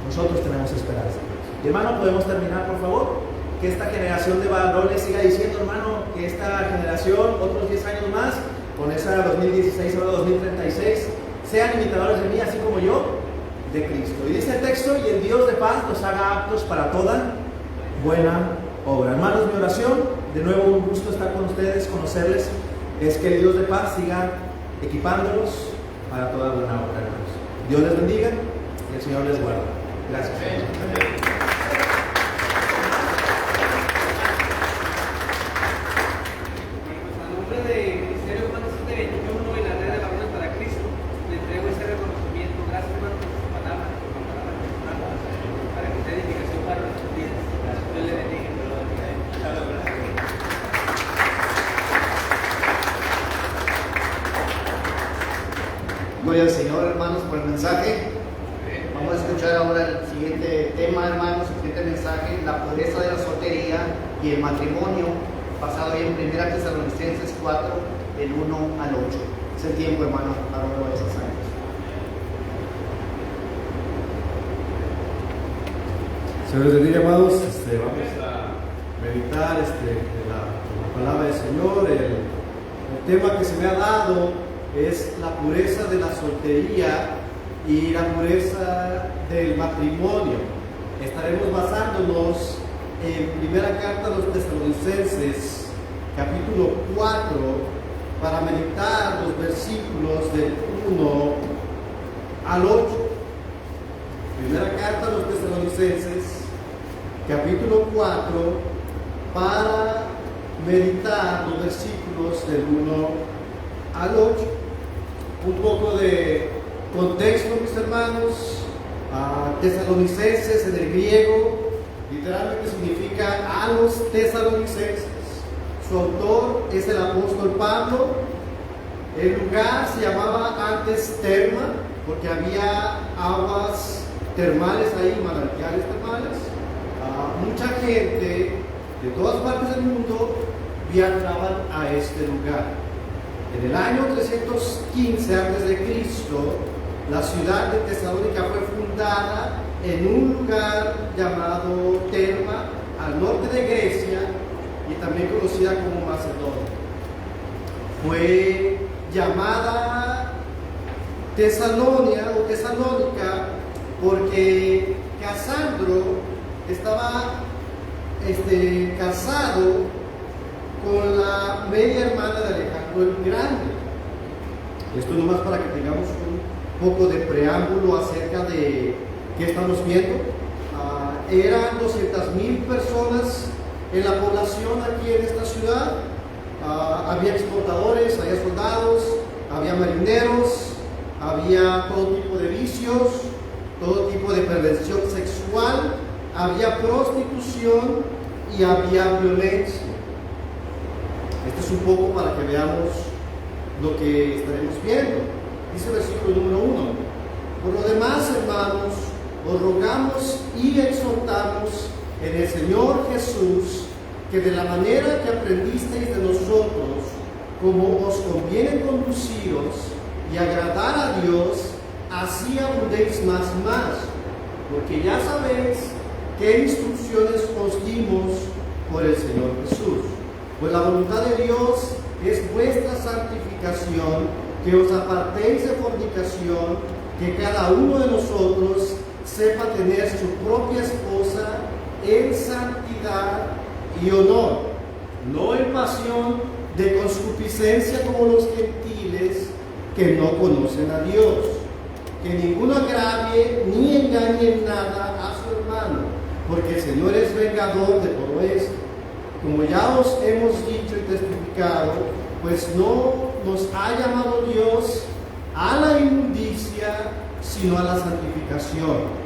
Speaker 6: Nosotros tenemos esperanza. Y, hermano, podemos terminar, por favor. Que esta generación de varones siga diciendo, hermano, que esta generación, otros 10 años más, con esa 2016, ahora 2036, sean imitadores de mí, así como yo, de Cristo. Y dice el texto: y el Dios de paz los haga aptos para toda buena obra. Hermanos, mi oración, de nuevo un gusto estar con ustedes, conocerles, es que el Dios de paz siga equipándolos para toda buena obra, hermanos. Dios les bendiga y el Señor les guarde. Gracias.
Speaker 1: Gloria al Señor, hermanos, por el mensaje. Vamos a escuchar ahora el siguiente tema, hermanos, el siguiente mensaje: la pureza de la soltería y el matrimonio, basado en 1 Tesalonicenses 4, del 1 al 8. Es el tiempo, hermano, para uno de esos años.
Speaker 7: Señor, les bendiga, amados. Vamos a meditar la palabra del Señor. El tema que se me ha dado es la pureza de la soltería y la pureza del matrimonio. Estaremos basándonos en primera carta a los Tesalonicenses, capítulo 4, para meditar los versículos del 1 al 8. Primera carta a los Tesalonicenses, capítulo 4, para meditar los versículos del 1 al 8. Un poco de contexto, mis hermanos. Tesalonicenses en el griego literalmente significa a los tesalonicenses. Su autor es el apóstol Pablo. El lugar se llamaba antes Terma, porque había aguas termales ahí, manantiales termales. Mucha gente de todas partes del mundo viajaban a este lugar. En el año 315 a.C., la ciudad de Tesalónica fue fundada en un lugar llamado Terma, al norte de Grecia, y también conocida como Macedonia. Fue llamada Tesalónica, porque Casandro estaba casado con la media hermana de Alejandro el Grande. Esto nomás para que tengamos un poco de preámbulo acerca de qué estamos viendo. Eran 200,000 personas en la población aquí en esta ciudad. Había exportadores, había soldados, había marineros, había todo tipo de vicios, todo tipo de perversión sexual, había prostitución y había violencia. Esto es un poco para que veamos lo que estaremos viendo. Dice el versículo número 1: por lo demás, hermanos, os rogamos y exhortamos en el Señor Jesús que de la manera que aprendisteis de nosotros, como os conviene conduciros y agradar a Dios, así abundéis más, porque ya sabéis qué instrucciones os dimos por el Señor Jesús. Pues la voluntad de Dios es vuestra santificación, que os apartéis de fornicación, que cada uno de nosotros sepa tener su propia esposa en santidad y honor, no en pasión de concupiscencia como los gentiles que no conocen a Dios. Que ninguno agravie ni engañe en nada a su hermano, porque el Señor es vengador de todo esto. Como ya os hemos dicho y testificado, pues no nos ha llamado Dios a la inmundicia, sino a la santificación.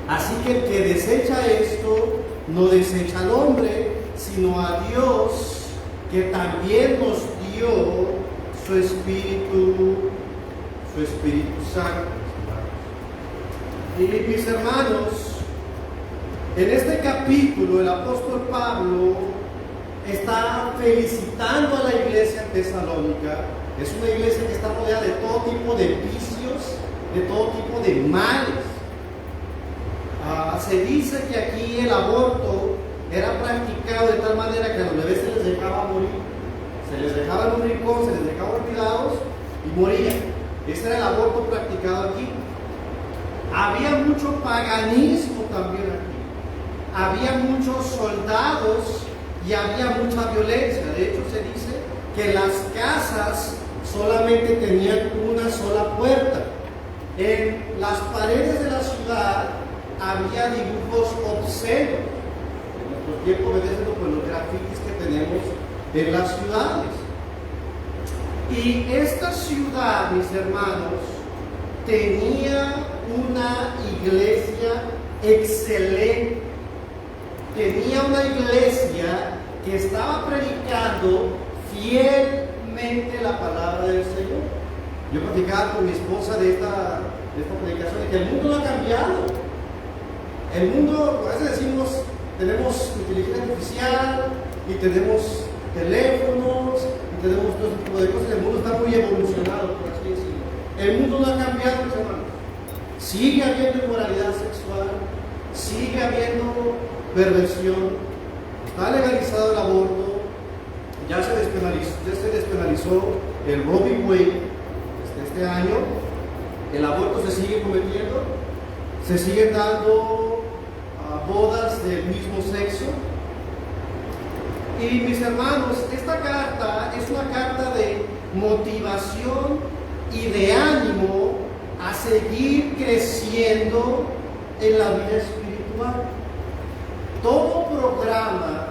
Speaker 7: Así que el que desecha esto, no desecha al hombre, sino a Dios, que también nos dio su Espíritu Santo. Y mis hermanos, en este capítulo el apóstol Pablo está felicitando a la iglesia en Tesalónica. Es una iglesia que está rodeada de todo tipo de vicios, de todo tipo de males. Se dice que aquí el aborto era practicado de tal manera que a los bebés se les dejaba morir. Se les dejaba en un rincón, se les dejaba olvidados y morían. Ese era el aborto practicado aquí. Había mucho paganismo también aquí. Había muchos soldados y había mucha violencia. De hecho, se dice que las casas solamente tenían una sola puerta. En las paredes de la ciudad había dibujos obscenos. En nuestro tiempo obedecen por los grafitis que tenemos en las ciudades. Y esta ciudad, mis hermanos, tenía una iglesia excelente. Tenía una iglesia que estaba predicando fielmente la palabra del Señor. Yo platicaba con mi esposa de esta predicación, de que el mundo no ha cambiado. El mundo, a veces decimos, tenemos inteligencia artificial y tenemos teléfonos y tenemos todo ese tipo de cosas. El mundo está muy evolucionado, por así decirlo. El mundo no ha cambiado, mis hermanos. Sigue habiendo inmoralidad sexual, sigue habiendo perversión, está legalizado el aborto, ya se despenalizó el Roe v. Wade este año. El aborto se sigue cometiendo, se siguen dando bodas del mismo sexo. Y mis hermanos, esta carta es una carta de motivación y de ánimo a seguir creciendo en la vida espiritual. Todo programa,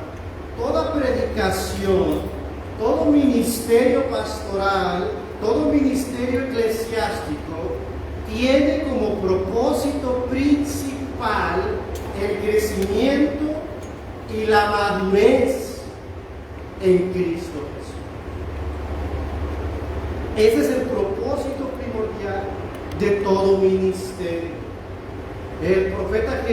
Speaker 7: toda predicación, todo ministerio pastoral, todo ministerio eclesiástico tiene como propósito principal el crecimiento y la madurez en Cristo Jesús. Ese es el propósito primordial de todo ministerio. El profeta